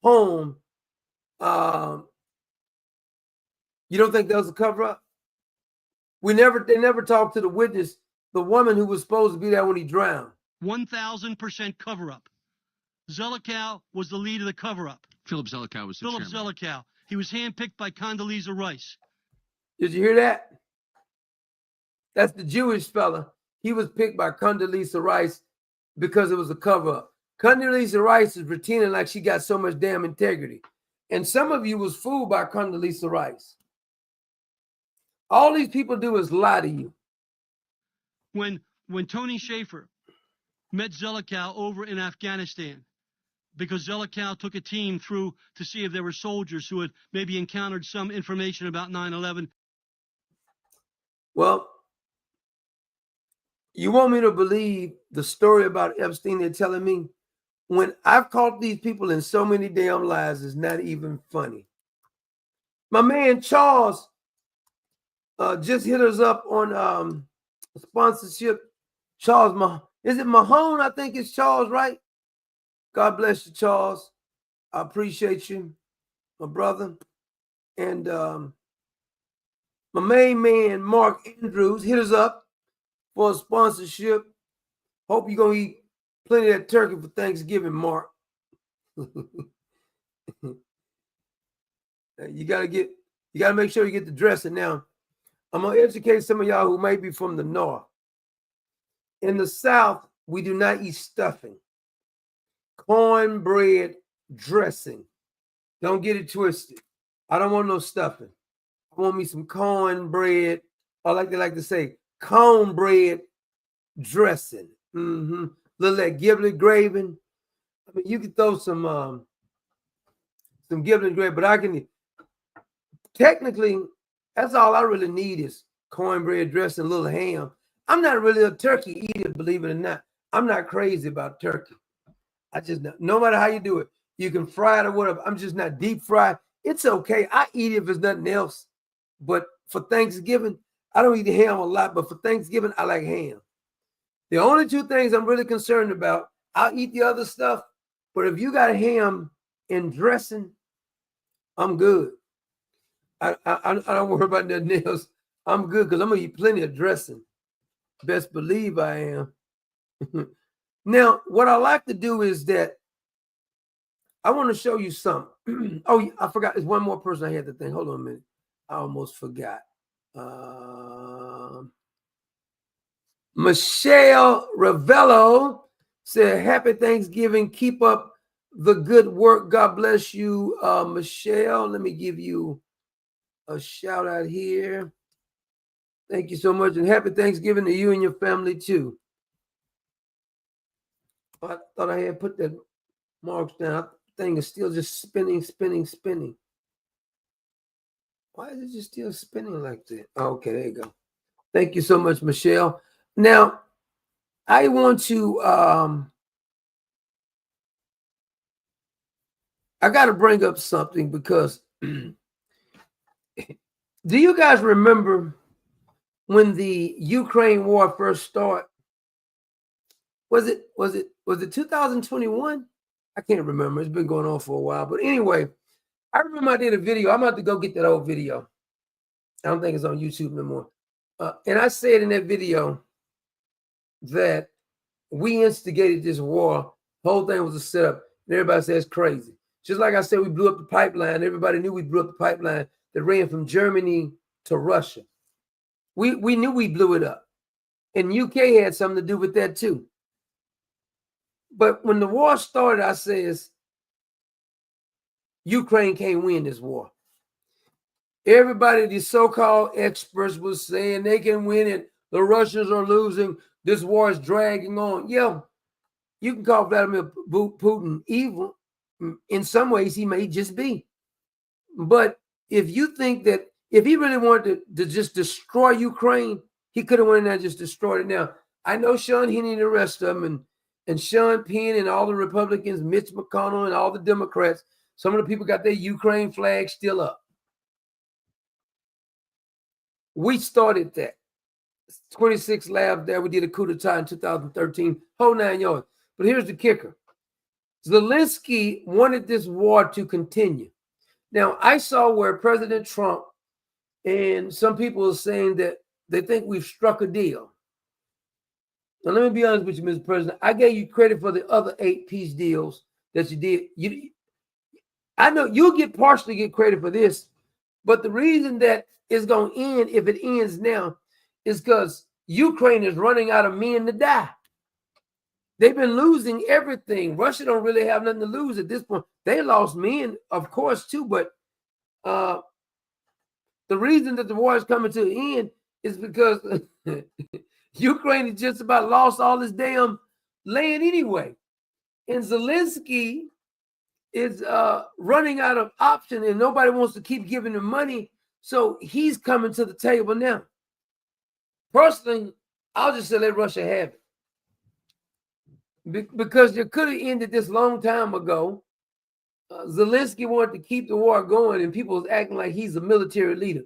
home, you don't think that was a cover-up? They never talked to the witness, the woman who was supposed to be there when he drowned. 1,000% cover-up. Zelikow was the lead of the cover-up. Philip Zelikow was the Philip chairman. Zelikow. He was handpicked by Condoleezza Rice. Did you hear that? That's the Jewish fella. He was picked by Condoleezza Rice because it was a cover-up. Condoleezza Rice is pretending like she got so much damn integrity. And some of you was fooled by Condoleezza Rice. All these people do is lie to you. When Tony Shaffer met Zelikow over in Afghanistan, because Zelikow took a team through to see if there were soldiers who had maybe encountered some information about 9/11. Well, you want me to believe the story about Epstein they're telling me? When I've caught these people in so many damn lies, it's not even funny. My man Charles just hit us up on sponsorship. Charles, is it Mahone? I think it's Charles, right? God bless you, Charles. I appreciate you, my brother. And my main man, Mark Andrews, hit us up for a sponsorship. Hope you're going to eat plenty of that turkey for Thanksgiving, Mark. You gotta make sure you get the dressing. Now, I'm gonna educate some of y'all who may be from the north. In the South, we do not eat stuffing. Cornbread dressing. Don't get it twisted. I don't want no stuffing. I want me some cornbread. I like to say cornbread dressing. Little that giblet gravy. I mean, you can throw some giblet gravy, but I can technically that's all I really need is cornbread dressing, a little ham. I'm not really a turkey eater, believe it or not. I'm not crazy about turkey. I just no matter how you do it, you can fry it or whatever. I'm just not deep fried. It's okay. I eat it if it's nothing else. But for Thanksgiving, I don't eat ham a lot, but for Thanksgiving, I like ham. The only two things I'm really concerned about, I'll eat the other stuff, but if you got ham and dressing, I'm good. I don't worry about nothing else. I'm good because I'm going to eat plenty of dressing. Best believe I am. Now, what I like to do is that I want to show you something. Oh, I forgot. There's one more person I had to think. Hold on a minute. I almost forgot. Michelle Ravello said, "Happy Thanksgiving. Keep up the good work. God bless you, Michelle. Let me give you a shout out here. Thank you so much. And happy Thanksgiving to you and your family too." I thought I had put that marks down. The thing is still just spinning. Why is it just still spinning like that? Okay, there you go. Thank you so much, Michelle. Now, I want to, I got to bring up something because do you guys remember when the Ukraine war first started? Was it 2021? I can't remember. It's been going on for a while. But anyway, I remember I did a video. I'm about to go get that old video. I don't think it's on YouTube no more. And I said in that video that we instigated this war. The whole thing was a setup. And everybody says crazy. Just like I said, we blew up the pipeline. Everybody knew we blew up the pipeline that ran from Germany to Russia. We knew we blew it up. And UK had something to do with that too. But when the war started, I says, Ukraine can't win this war. Everybody, these so-called experts was saying they can win it. The Russians are losing. This war is dragging on. Yeah, you can call Vladimir Putin evil. In some ways, he may just be. But if you think that if he really wanted to just destroy Ukraine, he could have went in there and just destroyed it. Now, I know Sean Hannity and the rest of them and Sean Penn and all the Republicans, Mitch McConnell and all the Democrats, some of the people got their Ukraine flag still up. We started that. 26 labs there. We did a coup d'etat in 2013. Whole 9 yards. But here's the kicker. Zelensky wanted this war to continue. Now, I saw where President Trump and some people are saying that they think we've struck a deal. Now, let me be honest with you, Mr. President. I gave you credit for the other 8 peace deals that you did. I know you'll partially get credit for this, but the reason that it's going to end, if it ends now, is because Ukraine is running out of men to die. They've been losing everything. Russia don't really have nothing to lose at this point. They lost men, of course, too, but the reason that the war is coming to an end is because Ukraine has just about lost all this damn land anyway. And Zelensky is running out of option and nobody wants to keep giving him money. So he's coming to the table now. Personally, I'll just say let Russia have it. Because you could have ended this long time ago. Zelensky wanted to keep the war going and people was acting like he's a military leader.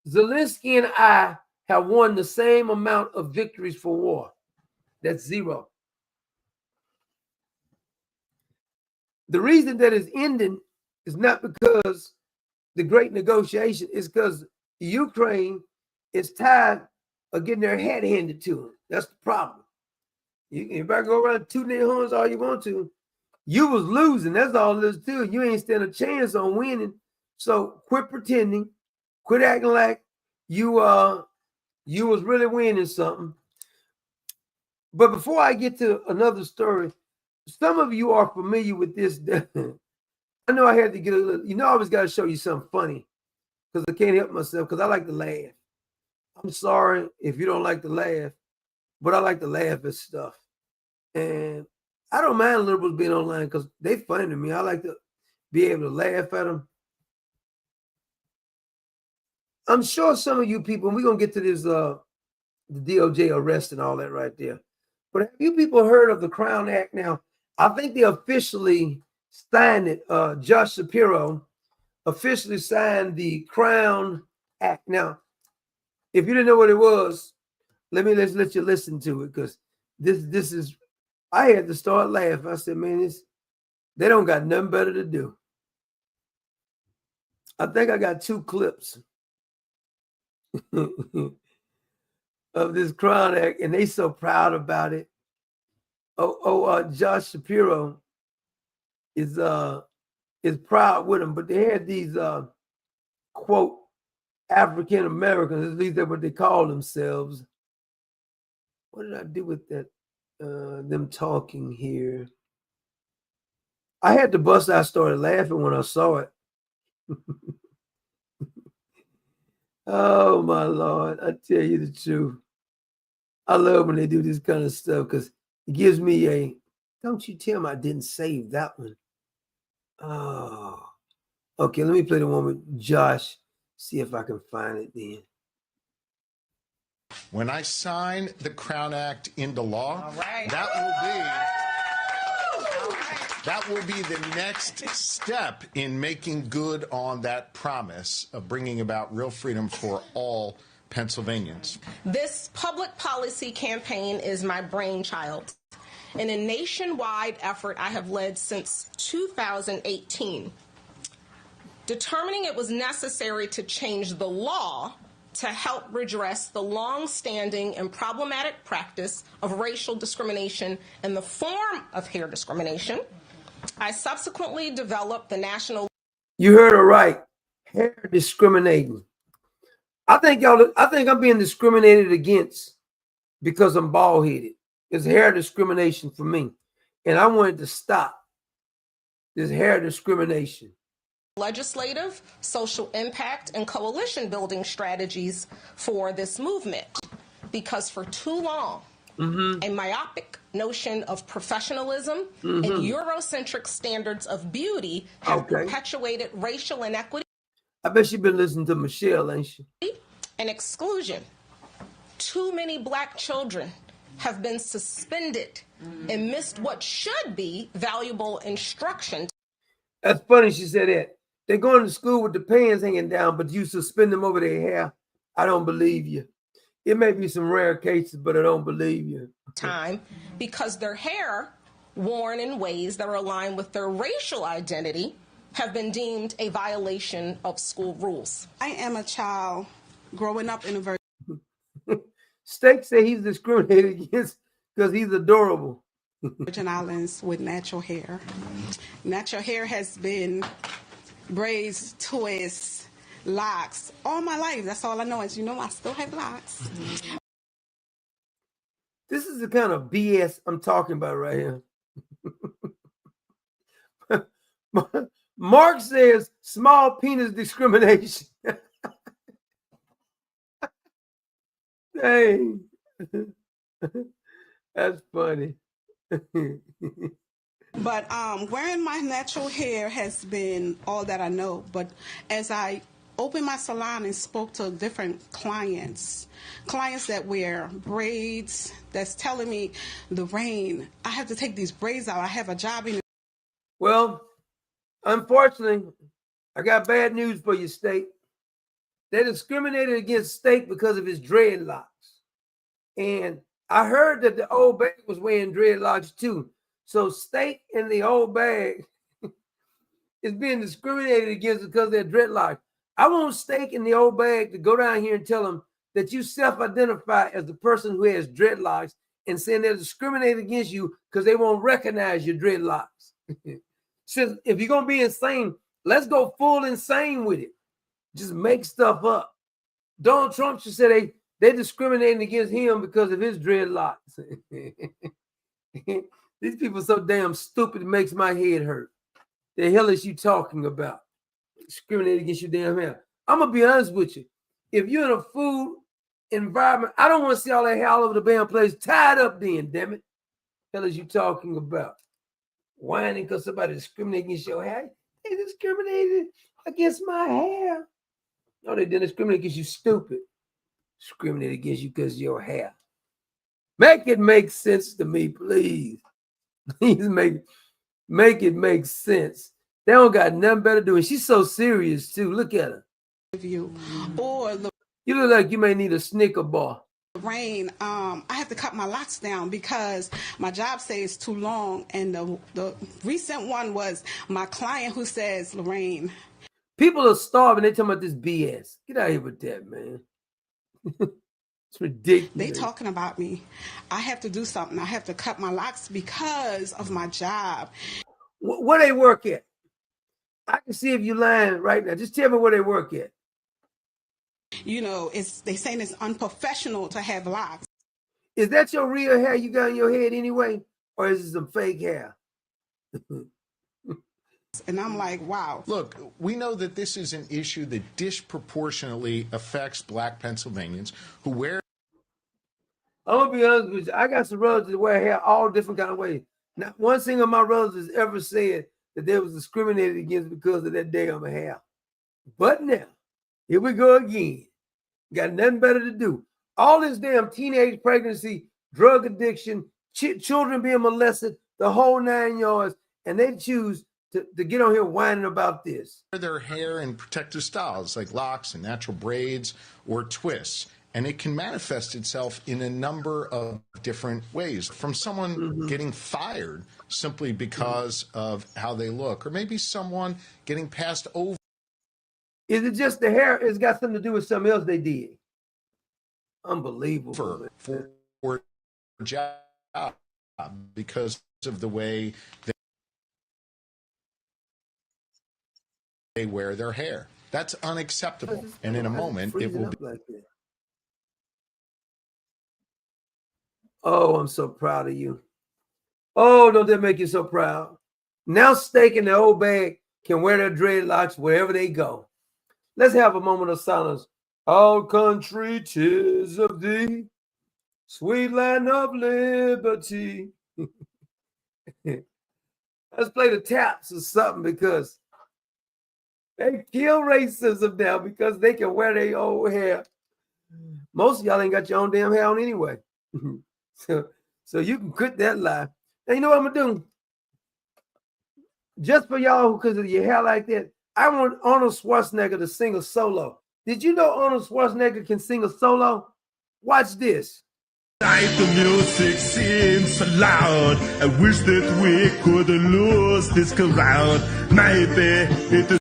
Zelensky and I have won the same amount of victories for war. That's 0. The reason that it's ending is not because the great negotiation, is because Ukraine is tired of getting their head handed to them. That's the problem. You can back go around tooting their horns all you want to. You was losing. That's all it is too. You ain't stand a chance on winning. So quit pretending. Quit acting like you was really winning something. But before I get to another story, some of you are familiar with this. I know I had to get a little, I always got to show you something funny because I can't help myself because I like to laugh. I'm sorry if you don't like to laugh, but I like to laugh at stuff. And I don't mind liberals being online because they funny to me. I like to be able to laugh at them. I'm sure some of you people, and we're going to get to this, the DOJ arrest and all that right there. But have you people heard of the Crown Act now? I think they officially signed it. Josh Shapiro officially signed the Crown Act. Now, if you didn't know what it was, let's let you listen to it because this is. I had to start laughing. I said, man, they don't got nothing better to do. I think I got 2 clips of this Crown Act, and they so proud about it. Josh Shapiro is proud with them, but they had these quote African Americans, at least that's what they call themselves. What did I do with that? Them talking here. I had to bust. I started laughing when I saw it. Oh my Lord! I tell you the truth. I love when they do this kind of stuff because it gives me a. Don't you tell me I didn't save that one. Oh, okay. Let me play the one with Josh. See if I can find it then. When I sign the Crown Act into law, that will be the next step in making good on that promise of bringing about real freedom for all Pennsylvanians. This public policy campaign is my brainchild. In a nationwide effort I have led since 2018, determining it was necessary to change the law to help redress the long-standing and problematic practice of racial discrimination in the form of hair discrimination, I subsequently developed the national... You heard her right. Hair discriminating. I think I'm being discriminated against because I'm bald-headed. It's hair discrimination for me. And I wanted to stop this hair discrimination. Legislative, social impact, and coalition building strategies for this movement. Because for too long, a myopic notion of professionalism and Eurocentric standards of beauty have perpetuated racial inequity. I bet you've been listening to Michelle, ain't she? And exclusion. Too many Black children have been suspended and missed what should be valuable instruction. That's funny she said that. They're going to school with the pants hanging down, but you suspend them over their hair. I don't believe you. It may be some rare cases, but I don't believe you. Time because their hair, worn in ways that are aligned with their racial identity, have been deemed a violation of school rules. I am a child growing up in a very... Steak say he's discriminated against because he's adorable. Virgin Islands with natural hair. Natural hair has been braids, twists, locks all my life. That's all I know. As you know, I still have locks. This is the kind of BS I'm talking about right here. Mark says small penis discrimination. Dang. That's funny. But wearing my natural hair has been all that I know. But as I opened my salon and spoke to different clients that wear braids, that's telling me, Lorraine, I have to take these braids out. I have a job in... Well, unfortunately, I got bad news for you, State. They discriminated against State because of his dreadlocks. And I heard that the old bag was wearing dreadlocks too. So State and the old bag is being discriminated against because of their dreadlocks. I want Steak and the old bag to go down here and tell them that you self-identify as the person who has dreadlocks and saying they're discriminating against you because they won't recognize your dreadlocks. Since if you're gonna be insane, let's go full insane with it. Just make stuff up. Donald Trump should say they're discriminating against him because of his dreadlocks. These people are so damn stupid, it makes my head hurt. The hell is you talking about? Discriminating against your damn hair. I'm gonna be honest with you. If you're in a food environment, I don't want to see all that hair all over the damn place. Tied up then, damn it. Hell is you talking about? Whining because somebody discriminated against your hair? They discriminated against my hair. No, they didn't discriminate against you, stupid. Discriminate against you because of your hair. Make it make sense to me, please. Please make it make sense. They don't got nothing better to do. And she's so serious, too. Look at her. You look like you may need a Snicker bar. Lorraine, I have to cut my locks down because my job says too long. And the recent one was my client who says, Lorraine. People are starving. They're talking about this BS. Get out of here with that, man. It's ridiculous. They talking about me. I have to do something. I have to cut my locks because of my job. Where they work at? I can see if you're lying right now. Just tell me where they work at. You know, they saying it's unprofessional to have locks. Is that your real hair you got in your head anyway? Or is it some fake hair? And I'm like, wow. Look, we know that this is an issue that disproportionately affects Black Pennsylvanians who wear. I'm gonna be honest with you. I got some relatives that wear hair all different kind of ways. Not one single of my relatives ever said that they was discriminated against because of that damn hair. But now, here we go again. Got nothing better to do. All this damn teenage pregnancy, drug addiction, children being molested, the whole 9 yards, and they choose to get on here whining about this. Their hair in protective styles like locks and natural braids or twists. And it can manifest itself in a number of different ways. From someone getting fired simply because of how they look, or maybe someone getting passed over. Is it just the hair? It's got something to do with something else they did. Unbelievable. For a job because of the way they wear their hair. That's unacceptable. And in a moment, it will be. Like that. Oh, I'm so proud of you. Oh, don't that make you so proud? Now Steak in the old bag can wear their dreadlocks wherever they go. Let's have a moment of silence. Our country, 'tis of thee, sweet land of liberty. Let's play the Taps or something because they kill racism now because they can wear their old hair. Most of y'all ain't got your own damn hair on anyway. So you can quit that lie. Now you know what I'm gonna do? Just for y'all because of your hair like that, I want Arnold Schwarzenegger to sing a solo. Did you know Arnold Schwarzenegger can sing a solo? Watch this. The music seems so loud. I wish that we could lose this crowd. Maybe it is.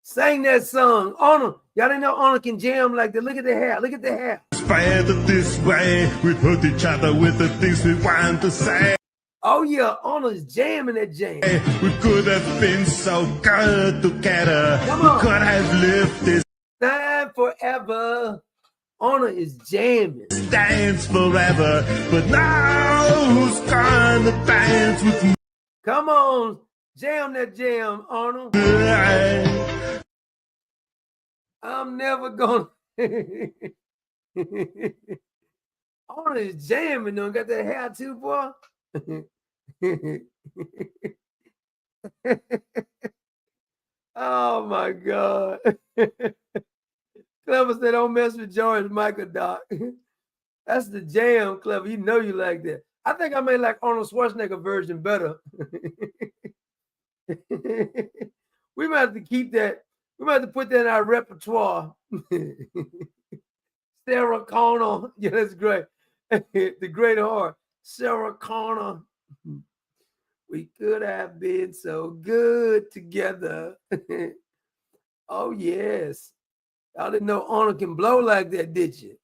Sing that song. Arnold. Y'all didn't know Arnold can jam like that. Look at the hair. Look at the hair. Inspired this way, we hurt each other with the things we want to say. Oh yeah, Arnold's jamming that jam. We could have been so good together. Come on. We could have lived this time forever. Arnold is jamming. Dance forever, but now who's gonna dance with me? Come on, jam that jam, Arnold. I'm never gonna. Arnold is jamming though. Got that hair too, boy. Oh my God. Clever said, don't mess with George Michael, Doc. That's the jam, Clever. You know you like that. I think I may like Arnold Schwarzenegger version better. We might have to keep that. We might have to put that in our repertoire. Sarah Connor. Yeah, that's great. The Great Heart. Sarah Connor. We could have been so good together. Oh, yes. Y'all didn't know Arnold can blow like that, did you?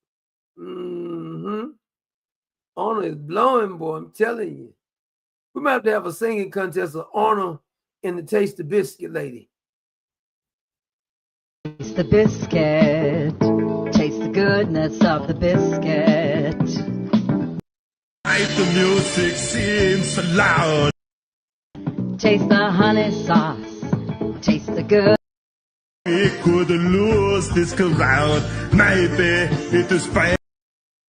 Honor is blowing, boy. I'm telling you. We might have to have a singing contest of Honor and the Taste the Biscuit lady. Taste the biscuit. Taste the goodness of the biscuit. Like the music seems so loud. Taste the honey sauce. Taste the good. We could lose this crowd. Maybe it is fine.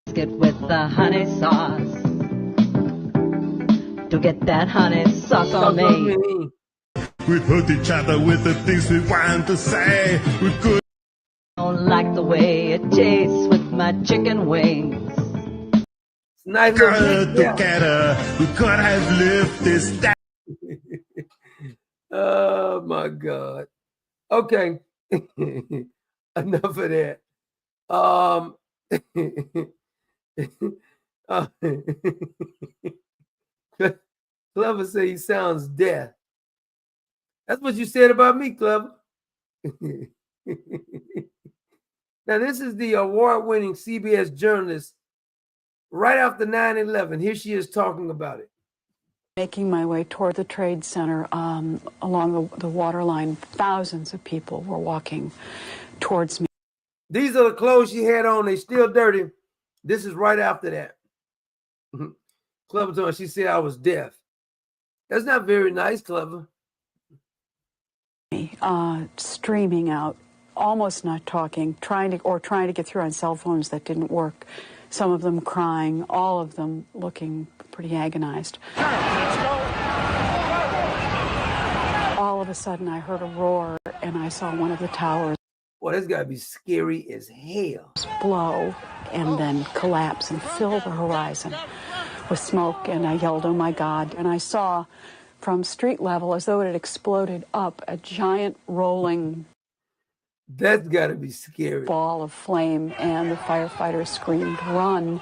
Biscuit with the honey sauce. To get that honey sauce on me. We hurt each other with the things we want to say. We could. Don't like the way it tastes with my chicken wings. Nice together. We could have lived this day. Oh my God. Okay. Enough of that. Clever say he sounds deaf. That's what you said about me, Clever. Now, this is the award-winning CBS journalist right after 9/11. Here she is talking about it. Making my way toward the Trade Center along the waterline, thousands of people were walking towards me. These are the clothes she had on. They still dirty. This is right after that. Clever told her, she said I was deaf. That's not very nice, Clever. Streaming out, almost not talking, trying to get through on cell phones that didn't work. Some of them crying, all of them looking pretty agonized. All of a sudden, I heard a roar, and I saw one of the towers. Well, this gotta be scary as hell. Blow and then collapse and fill the horizon with smoke, and I yelled, "Oh my God!" And I saw from street level, as though it had exploded up, a giant rolling. That's gotta be scary. Ball of flame, and the firefighters screamed, "Run!"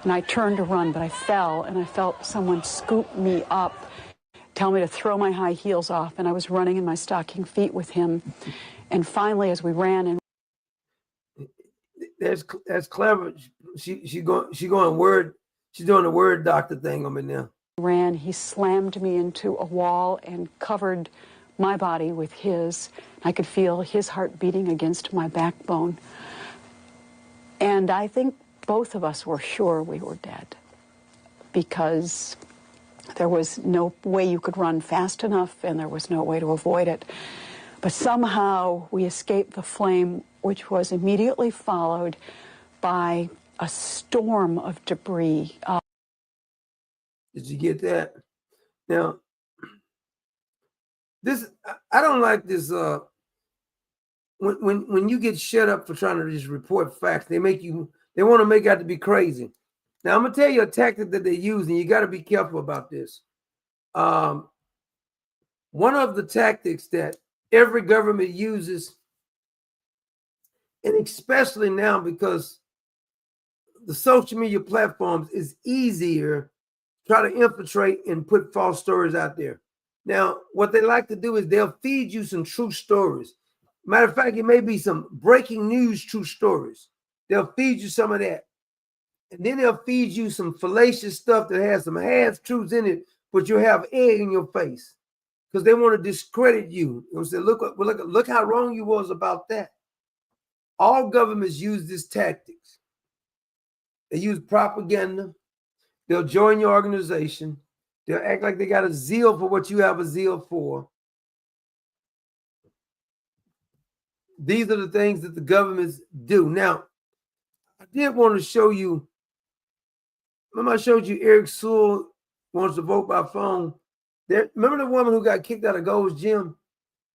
And I turned to run, but I fell, and I felt someone scoop me up, tell me to throw my high heels off, and I was running in my stocking feet with him. And finally, as we ran, and that's clever. She's going word. She's doing the word doctor thing on me now. Ran, he slammed me into a wall and covered my body with his. I could feel his heart beating against my backbone. And I think both of us were sure we were dead, because there was no way you could run fast enough, and there was no way to avoid it. But somehow we escaped the flame, which was immediately followed by a storm of debris. Did you get that? Now, I don't like this. When you get shut up for trying to just report facts, they want to make out to be crazy. Now, I'm gonna tell you a tactic that they use, and you got to be careful about this. One of the tactics that every government uses, and especially now because the social media platforms is easier, try to infiltrate and put false stories out there. Now, what they like to do is they'll feed you some true stories. Matter of fact, it may be some breaking news true stories. They'll feed you some of that. And then they'll feed you some fallacious stuff that has some half truths in it, but you'll have egg in your face because they want to discredit you. They'll say, look how wrong you was about that. All governments use this tactics. They use propaganda. They'll join your organization. They'll act like they got a zeal for what you have a zeal for. These are the things that the governments do. Now, I did want to show you. Remember I showed you Eric Sewell wants to vote by phone. Remember the woman who got kicked out of Gold's Gym?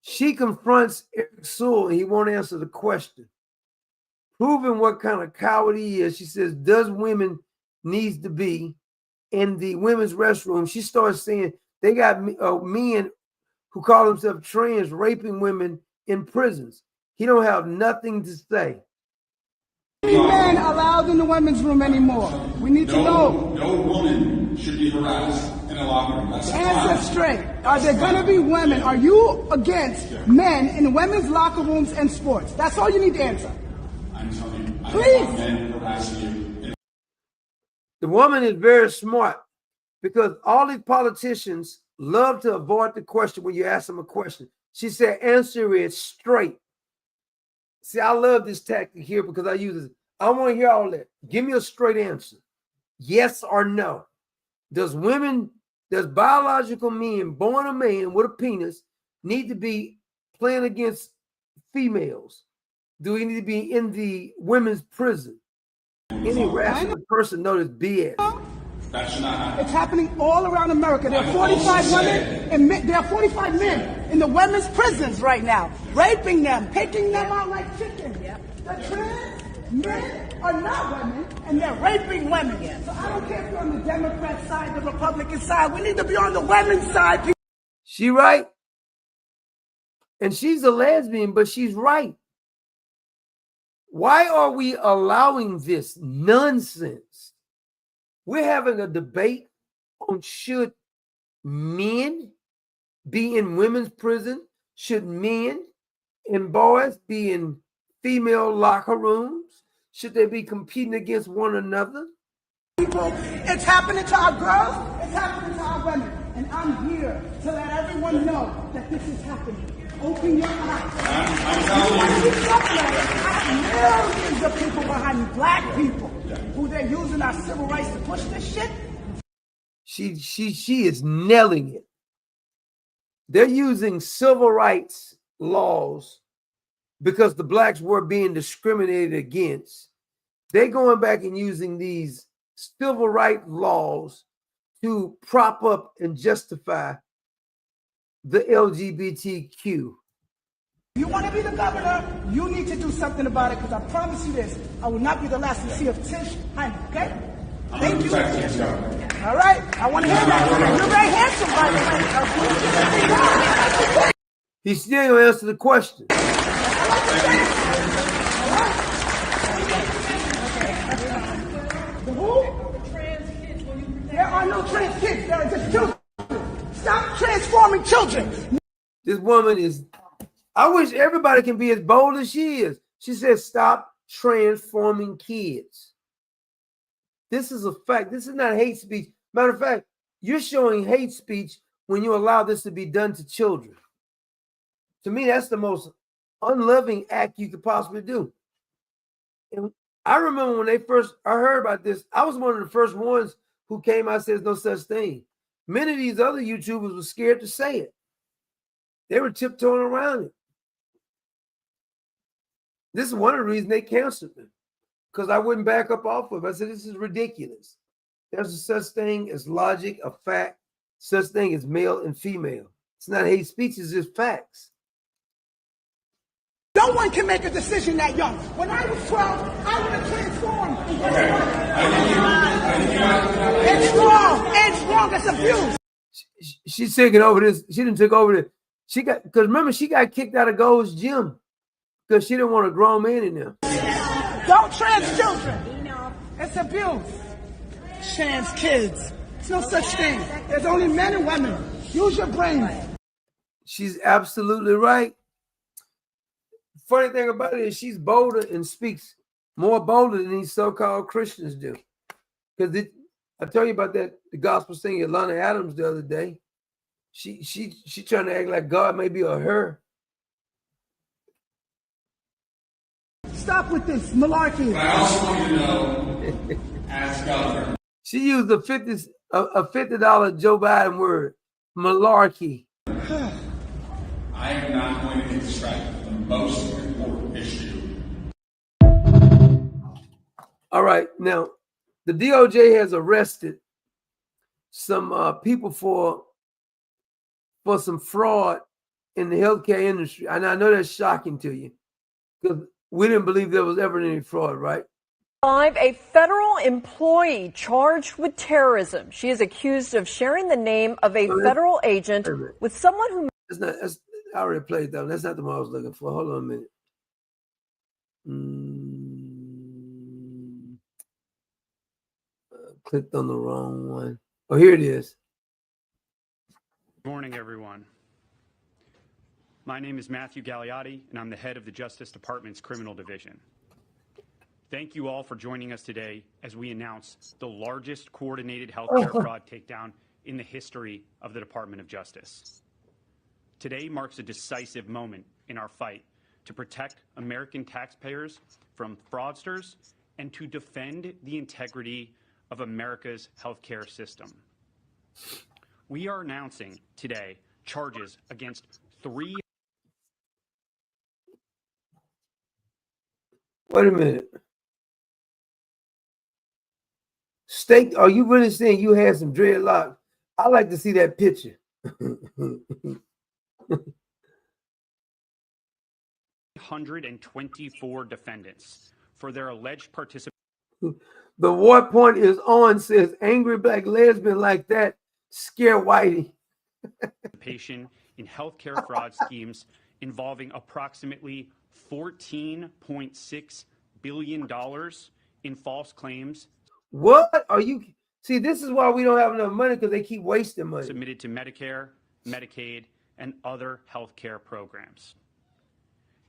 She confronts Eric Sewell and he won't answer the question. Proving what kind of coward he is. She says, does women needs to be in the women's restroom? She starts saying they got men who call themselves trans raping women in prisons. He don't have nothing to say. Men allowed in the women's room anymore. We need to know. No woman should be harassed in a locker room. Answer straight. Are there going to be women? Are you against men in women's locker rooms and sports? That's all you need to answer. I'm telling you. Please. Men harassing you. The woman is very smart because all these politicians love to avoid the question when you ask them a question. She said, answer it straight. See, I love this tactic here because I use it. I want to hear all that. Give me a straight answer. Yes or no. Does biological men born a man with a penis need to be playing against females? Do we need to be in the women's prison? Any rational person knows BS. That should not happen. It's happening all around America. There are 45 women and men, there are 45 men in the women's prisons right now, raping them, picking them out like chickens. The trans men are not women, and they're raping women. So I don't care if you're on the Democrat side, the Republican side. We need to be on the women's side. She right. And she's a lesbian, but she's right. Why are we allowing this nonsense? We're having a debate on should men be in women's prison? Should men and boys be in female locker rooms? Should they be competing against one another? People, it's happening to our girls, it's happening to our women. And I'm here to let everyone know that this is happening. Open your eyes. Millions of people behind black people who they're using our civil rights to push this shit. She is nailing it. They're using civil rights laws because the blacks were being discriminated against. They're going back and using these civil rights laws to prop up and justify the LGBTQ. You want to be the governor, you need to do something about it, because I promise you this, I will not be the last to see of Tish Hyman, okay? Thank you. All right, I want to hear that. You're very handsome, by the way. He's still going to answer the question. There are no trans kids, there are just children. Stop transforming children. This woman is, I wish everybody can be as bold as she is. She says, stop transforming kids. This is a fact. This is not hate speech. Matter of fact, you're showing hate speech when you allow this to be done to children. To me, that's the most unloving act you could possibly do. And I remember when I heard about this, I was one of the first ones who came out and said there's no such thing. Many of these other YouTubers were scared to say it. They were tiptoeing around it. This is one of the reasons they canceled me, because I wouldn't back up off of it. I said, this is ridiculous. There's a such thing as logic, a fact, such thing as male and female. It's not hate speech, it's just facts. No one can make a decision that young. When I was 12, I would have transformed. It's wrong, it's abuse. She's taking over this. She didn't take over this. She got, because remember, she got kicked out of Gold's Gym because she didn't want a grown man in there. Don't trans children. It's abuse. Trans kids. It's no such thing. There's only men and women. Use your brain. She's absolutely right. Funny thing about it is she's bolder and speaks more bolder than these so-called Christians do. Because I tell you about that, the gospel singer Lana Adams the other day. She trying to act like God may be a her. Stop with this malarkey. I also want you to know, as governor. She used a $50 Joe Biden word, malarkey. I am not going to get distracted from the most important issue. All right, now the DOJ has arrested some people for some fraud in the healthcare industry. And I know that's shocking to you because we didn't believe there was ever any fraud, right? A federal employee charged with terrorism. She is accused of sharing the name of a federal agent with someone who... I already played that one. That's not the one I was looking for. Hold on a minute. Clicked on the wrong one. Oh, here it is. Good morning, everyone. My name is Matthew Gagliotti, and I'm the head of the Justice Department's Criminal Division. Thank you all for joining us today as we announce the largest coordinated healthcare fraud takedown in the history of the Department of Justice. Today marks a decisive moment in our fight to protect American taxpayers from fraudsters and to defend the integrity of America's healthcare system. We are announcing today charges against 3. Wait a minute. Steak, are you really saying you had some dreadlocks? I like to see that picture. 124 defendants for their alleged participation. The war point is on, says angry black lesbian like that scare whitey. In healthcare fraud schemes involving approximately $14.6 billion in false claims. What are you? See, this is why we don't have enough money, because they keep wasting money. Submitted to Medicare, Medicaid, and other healthcare programs.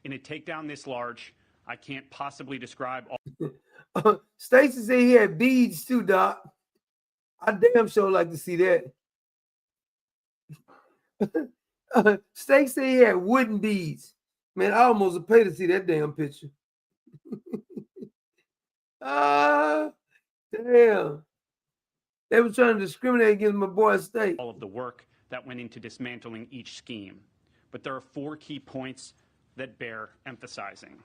In a takedown this large, I can't possibly describe all. Stacey said he had beads too, Doc. I damn sure like to see that. Stacey said he had wooden beads. Man, I almost would pay to see that damn picture. Damn. They were trying to discriminate against my boy State. All of the work that went into dismantling each scheme. But there are 4 key points that bear emphasizing.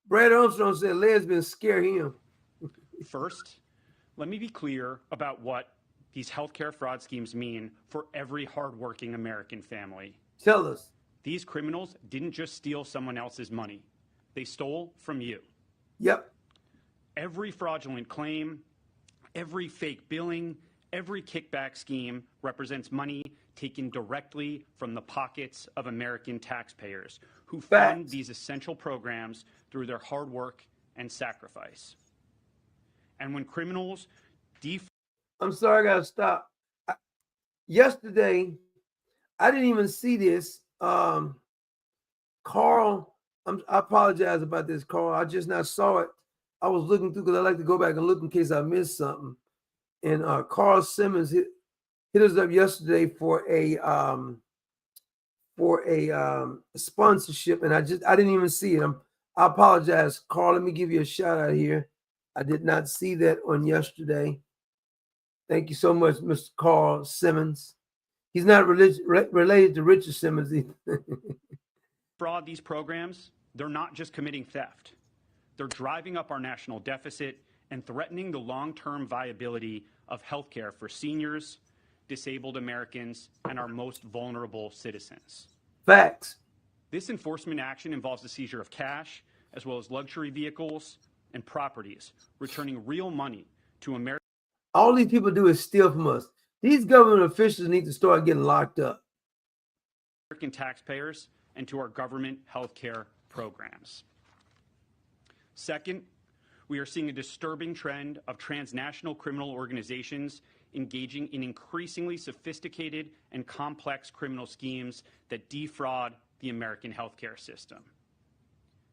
Brad Armstrong said lesbians scare him. First, let me be clear about what these healthcare fraud schemes mean for every hardworking American family. Tell us. These criminals didn't just steal someone else's money. They stole from you. Yep. Every fraudulent claim, every fake billing, every kickback scheme represents money taken directly from the pockets of American taxpayers who fund these essential programs through their hard work and sacrifice. And when criminals I'm sorry, I gotta stop. Yesterday, I didn't even see this. Carl, I apologize about this, Carl. I just not saw it. I was looking through because I like to go back and look in case I missed something. And Carl Simmons hit us up yesterday for a sponsorship, and I didn't even see it. I apologize, Carl. Let me give you a shout out here. I did not see that on yesterday. Thank you so much, Mr. Carl Simmons. He's not related to Richard Simmons either. fraud these programs, they're not just committing theft. They're driving up our national deficit and threatening the long-term viability of healthcare for seniors, disabled Americans, and our most vulnerable citizens. Facts. This enforcement action involves the seizure of cash, as well as luxury vehicles and properties, returning real money to America. All these people do is steal from us. These government officials need to start getting locked up. American taxpayers and to our government healthcare programs. Second, we are seeing a disturbing trend of transnational criminal organizations engaging in increasingly sophisticated and complex criminal schemes that defraud the American healthcare system.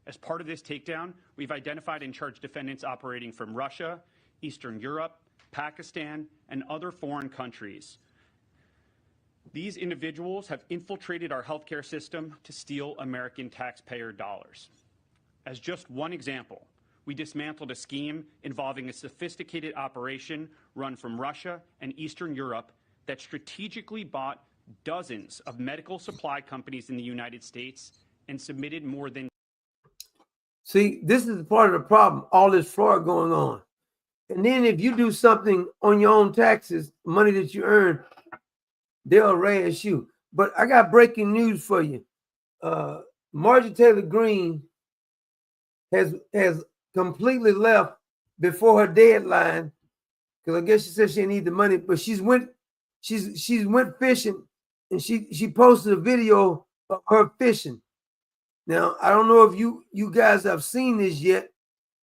As part of this takedown, we've identified and charged defendants operating from Russia, Eastern Europe, Pakistan, and other foreign countries. These individuals have infiltrated our healthcare system to steal American taxpayer dollars. As just one example, we dismantled a scheme involving a sophisticated operation run from Russia and Eastern Europe that strategically bought dozens of medical supply companies in the United States and submitted more than. See, this is part of the problem, all this fraud going on. And then if you do something on your own taxes, money that you earn, they'll arrest you. But I got breaking news for you. Marjorie Taylor Greene has completely left before her deadline, because I guess she said she didn't need the money, but she's went fishing, and she posted a video of her fishing. Now, I don't know if you guys have seen this yet.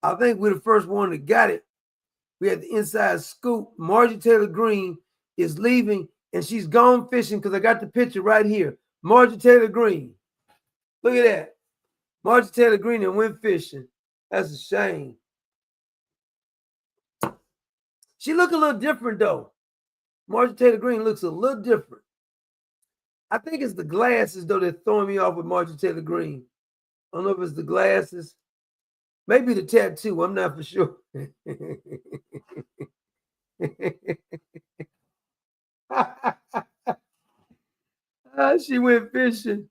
I think we're the first one that got it. We had the inside scoop. Marjorie Taylor Greene is leaving, and she's gone fishing, because I got the picture right here. Marjorie Taylor Greene. Look at that. Marjorie Taylor Greene and went fishing. That's a shame. She look a little different though. Marjorie Taylor Greene looks a little different. I think it's the glasses though that's throwing me off with Marjorie Taylor Greene. I don't know if it's the glasses, maybe the tattoo. I'm not for sure. She went fishing.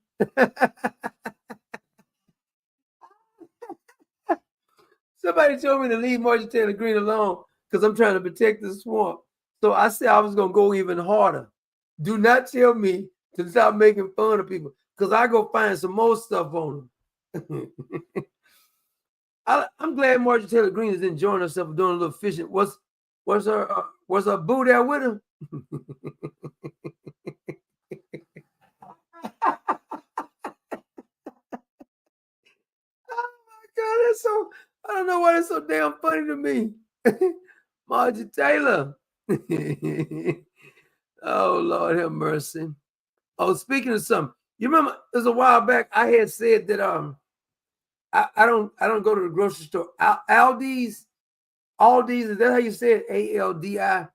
Somebody told me to leave Marjorie Taylor Greene alone because I'm trying to protect the swamp. So I said I was going to go even harder. Do not tell me to stop making fun of people because I go find some more stuff on them. I'm glad Marjorie Taylor Greene is enjoying herself doing a little fishing. Was her boo there with her? God, that's so, I don't know why it's so damn funny to me. Marjorie Taylor. Oh, Lord have mercy. Oh, speaking of something, you remember it was a while back I had said that I don't go to the grocery store. Aldi's, is that how you say it? ALDI.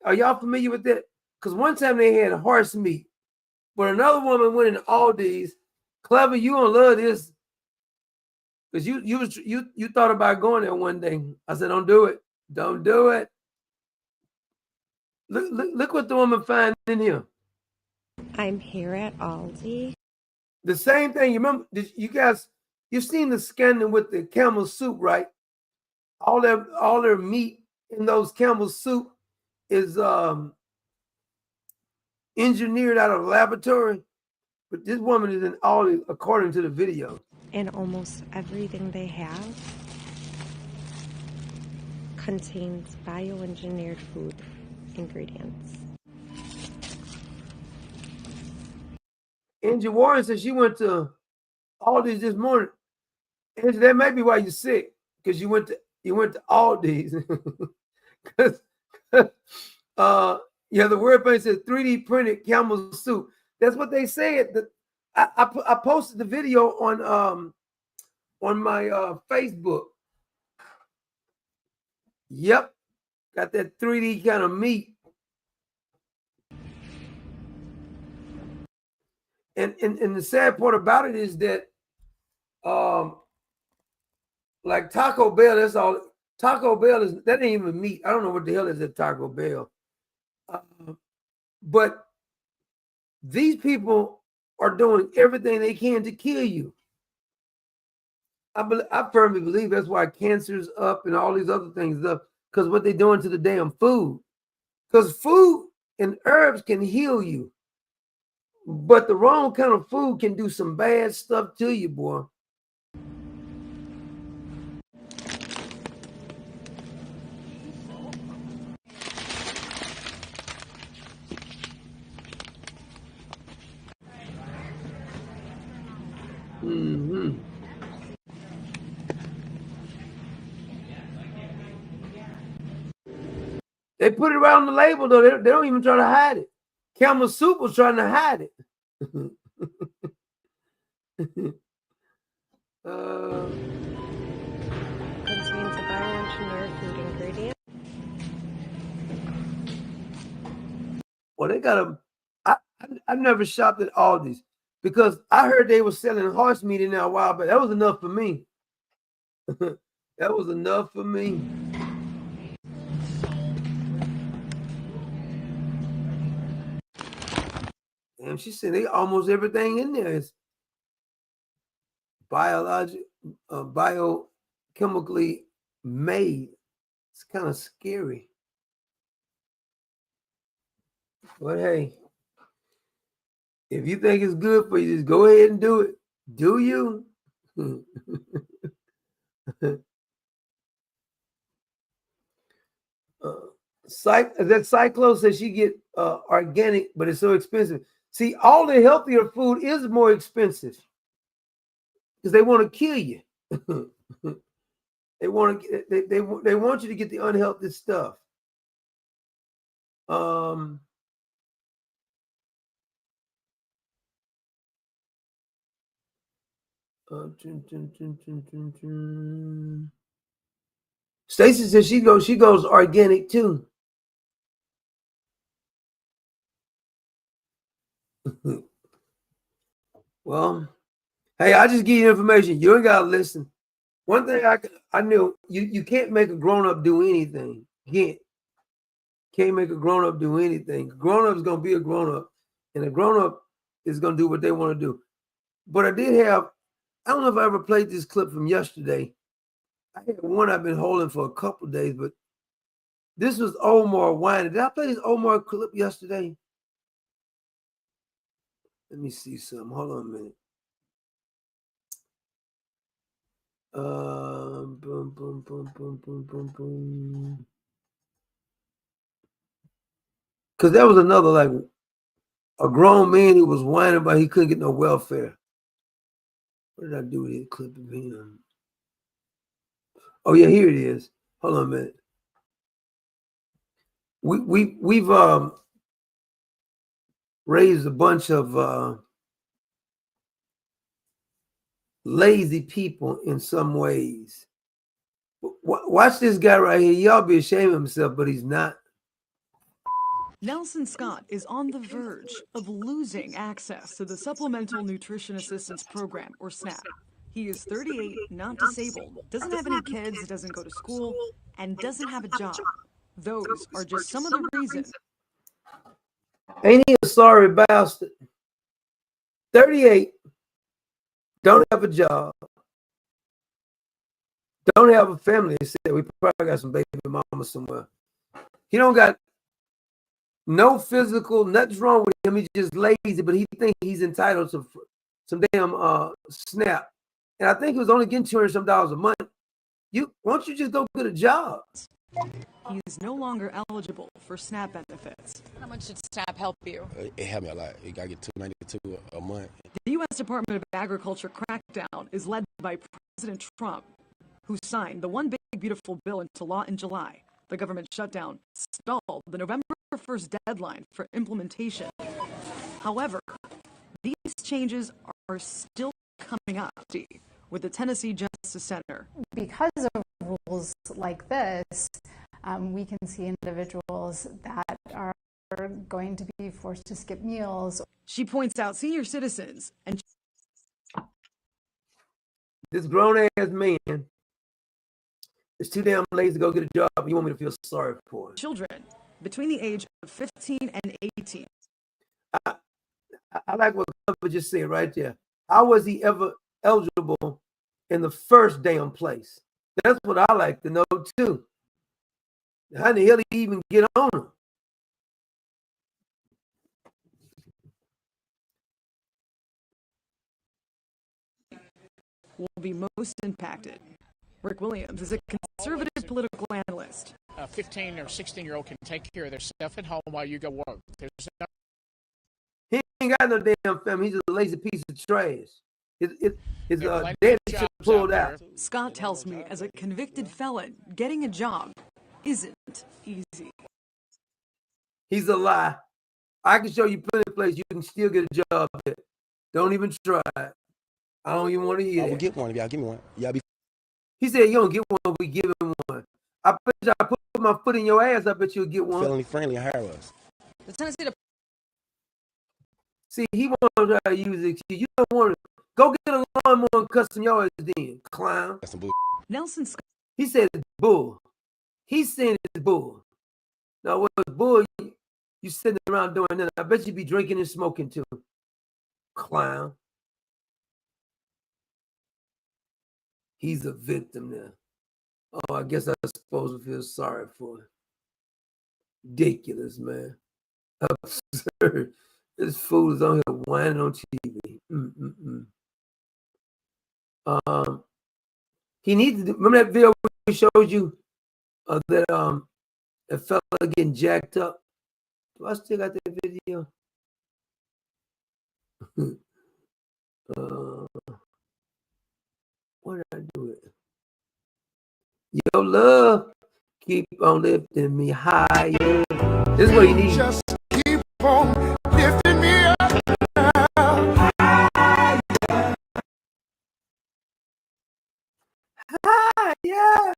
Are y'all familiar with that? Because one time they had horse meat, but another woman went in Aldi's. Clever, you gonna love this. Because you thought about going there one day. I said, don't do it. Don't do it. Look what the woman found in here. I'm here at Aldi. The same thing. You remember, you've seen the scanning with the camel soup, right? All their meat in those camel soup is engineered out of a laboratory. But this woman is in Aldi, according to the video. And almost everything they have contains bioengineered food ingredients. Angie Warren said she went to Aldi's this morning. Angie, that may be why you're sick, because you went to Aldi's. Because the word thing says 3D printed camel soup. That's what they said. I posted the video on my Facebook. Yep, got that 3D kind of meat. And the sad part about it is that like Taco Bell, that's all. Taco Bell that ain't even meat. I don't know what the hell is at Taco Bell. But these people are doing everything they can to kill you. I firmly believe that's why cancer's up and all these other things up, because what they're doing to the damn food. Because food and herbs can heal you, but the wrong kind of food can do some bad stuff to you, boy. Mm-hmm. They put it right on the label, though. They don't even try to hide it. Camel Soup was trying to hide it. Contains a bioengineered food ingredient. Well, they got a. I've never shopped at Aldi's because I heard they were selling horse meat in there a while, but that was enough for me. That was enough for me. And she said almost everything in there is biochemically made. It's kind of scary. But hey, if you think it's good for you, just go ahead and do it. Do you? That Cyclo says she get organic, but it's so expensive. See, all the healthier food is more expensive because they want to kill you. They want you to get the unhealthy stuff. Stacy says she goes organic too. Well, hey, I just give you information. You ain't gotta listen. One thing I knew, you can't make a grown-up do anything. You can't make a grown-up do anything. Grown-up is gonna be a grown-up, and a grown-up is gonna do what they want to do. But I don't know if I ever played this clip from yesterday. I had one I've been holding for a couple of days, but this was Omar whining. Did I play this Omar clip yesterday? Let me see something. Hold on a minute. Boom, boom, boom, boom, boom, boom, boom. Because there was another, like, a grown man who was whining about he couldn't get no welfare. What did I do with this clip of him? Oh yeah, here it is. Hold on a minute. We've raised a bunch of lazy people in some ways. Watch this guy right here. Y'all be ashamed of himself, but he's not. Nelson Scott is on the verge of losing access to the Supplemental Nutrition Assistance Program, or SNAP. He is 38, not disabled, doesn't have any kids, doesn't go to school, and doesn't have a job. Those are just some of the reasons. Ain't he a sorry bastard? 38, don't have a job, don't have a family. He said we probably got some baby mama somewhere. He don't got no physical, nothing's wrong with him. He's just lazy, but he thinks he's entitled to some damn SNAP. And I think he was only getting $200 some a month. Why don't you just go get a job? He is no longer eligible for SNAP benefits. How much did SNAP help you? It helped me a lot. I get $292 a month. The U.S. Department of Agriculture crackdown is led by President Trump, who signed the One Big Beautiful Bill into law in July. The government shutdown stalled the November 1st deadline for implementation. However, these changes are still coming up with the Tennessee Justice Center. Because of rules like this, we can see individuals that are going to be forced to skip meals. She points out senior citizens and this grown-ass man is too damn lazy to go get a job. You want me to feel sorry for him? Children between the age of 15 and 18. I like what Clever just said right there. How was he ever eligible in the first damn place? That's what I like to know too. How the hell did he even get on him? Will be most impacted. Rick Williams is a conservative political analyst. A 15 or 16-year-old can take care of their stuff at home while you go work. He ain't got no damn family. He's just a lazy piece of trash. His daddy should pulled out. Scott tells me, as a convicted felon, getting a job isn't easy. He's a lie. I can show you plenty of places you can still get a job at. Don't even try it. I don't even want to hear I it. will get one if y'all give me one. Y'all be. He said, you don't get one, we give him one. I bet you I put my foot in your ass, I bet you'll get one. Felony friendly, hire us. The Tennessee. See, he wants to try to use it. You don't want to. Go get a lawnmower and cut some yards then, clown. That's some bull. Nelson Scott. He said it's bull. He's saying it's bull. Now, what bull, you sitting around doing that. I bet you be drinking and smoking too, clown. He's a victim now. Oh, I guess I'm supposed to feel sorry for him. Ridiculous, man. Absurd. This fool is on here whining on TV. He needs to remember that video we showed you that a fella getting jacked up. Do I still got that video? Where did I do it? Your love keep on lifting me higher. This is what you need. Just keep on lifting me up. Yeah.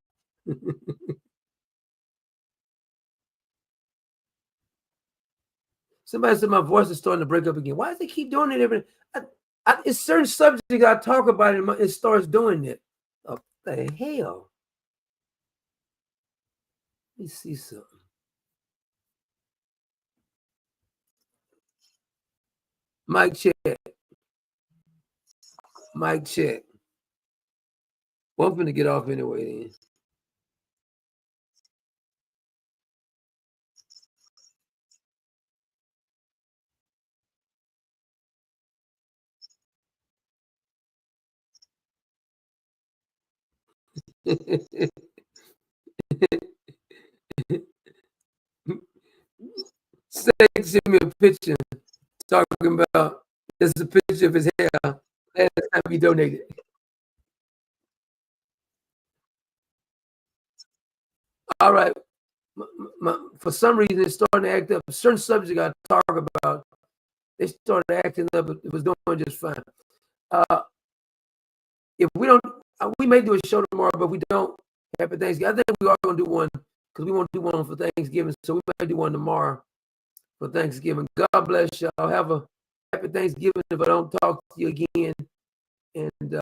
Somebody said my voice is starting to break up again. Why does they keep doing it? It's certain subjects I talk about and it starts doing it. Oh, the hell. Let me see something. Mic check. Mic check. Well, I'm gonna get off anyway then. Say, send me a picture talking about this is a picture of his hair last time he donated. All right. For some reason, it's starting to act up. Certain subjects I talk about, they started acting up. It was doing just fine. If we don't, we may do a show tomorrow, but we don't. Happy Thanksgiving. I think we are going to do one because we want to do one for Thanksgiving. So we might do one tomorrow for Thanksgiving. God bless y'all. Have a happy Thanksgiving if I don't talk to you again. And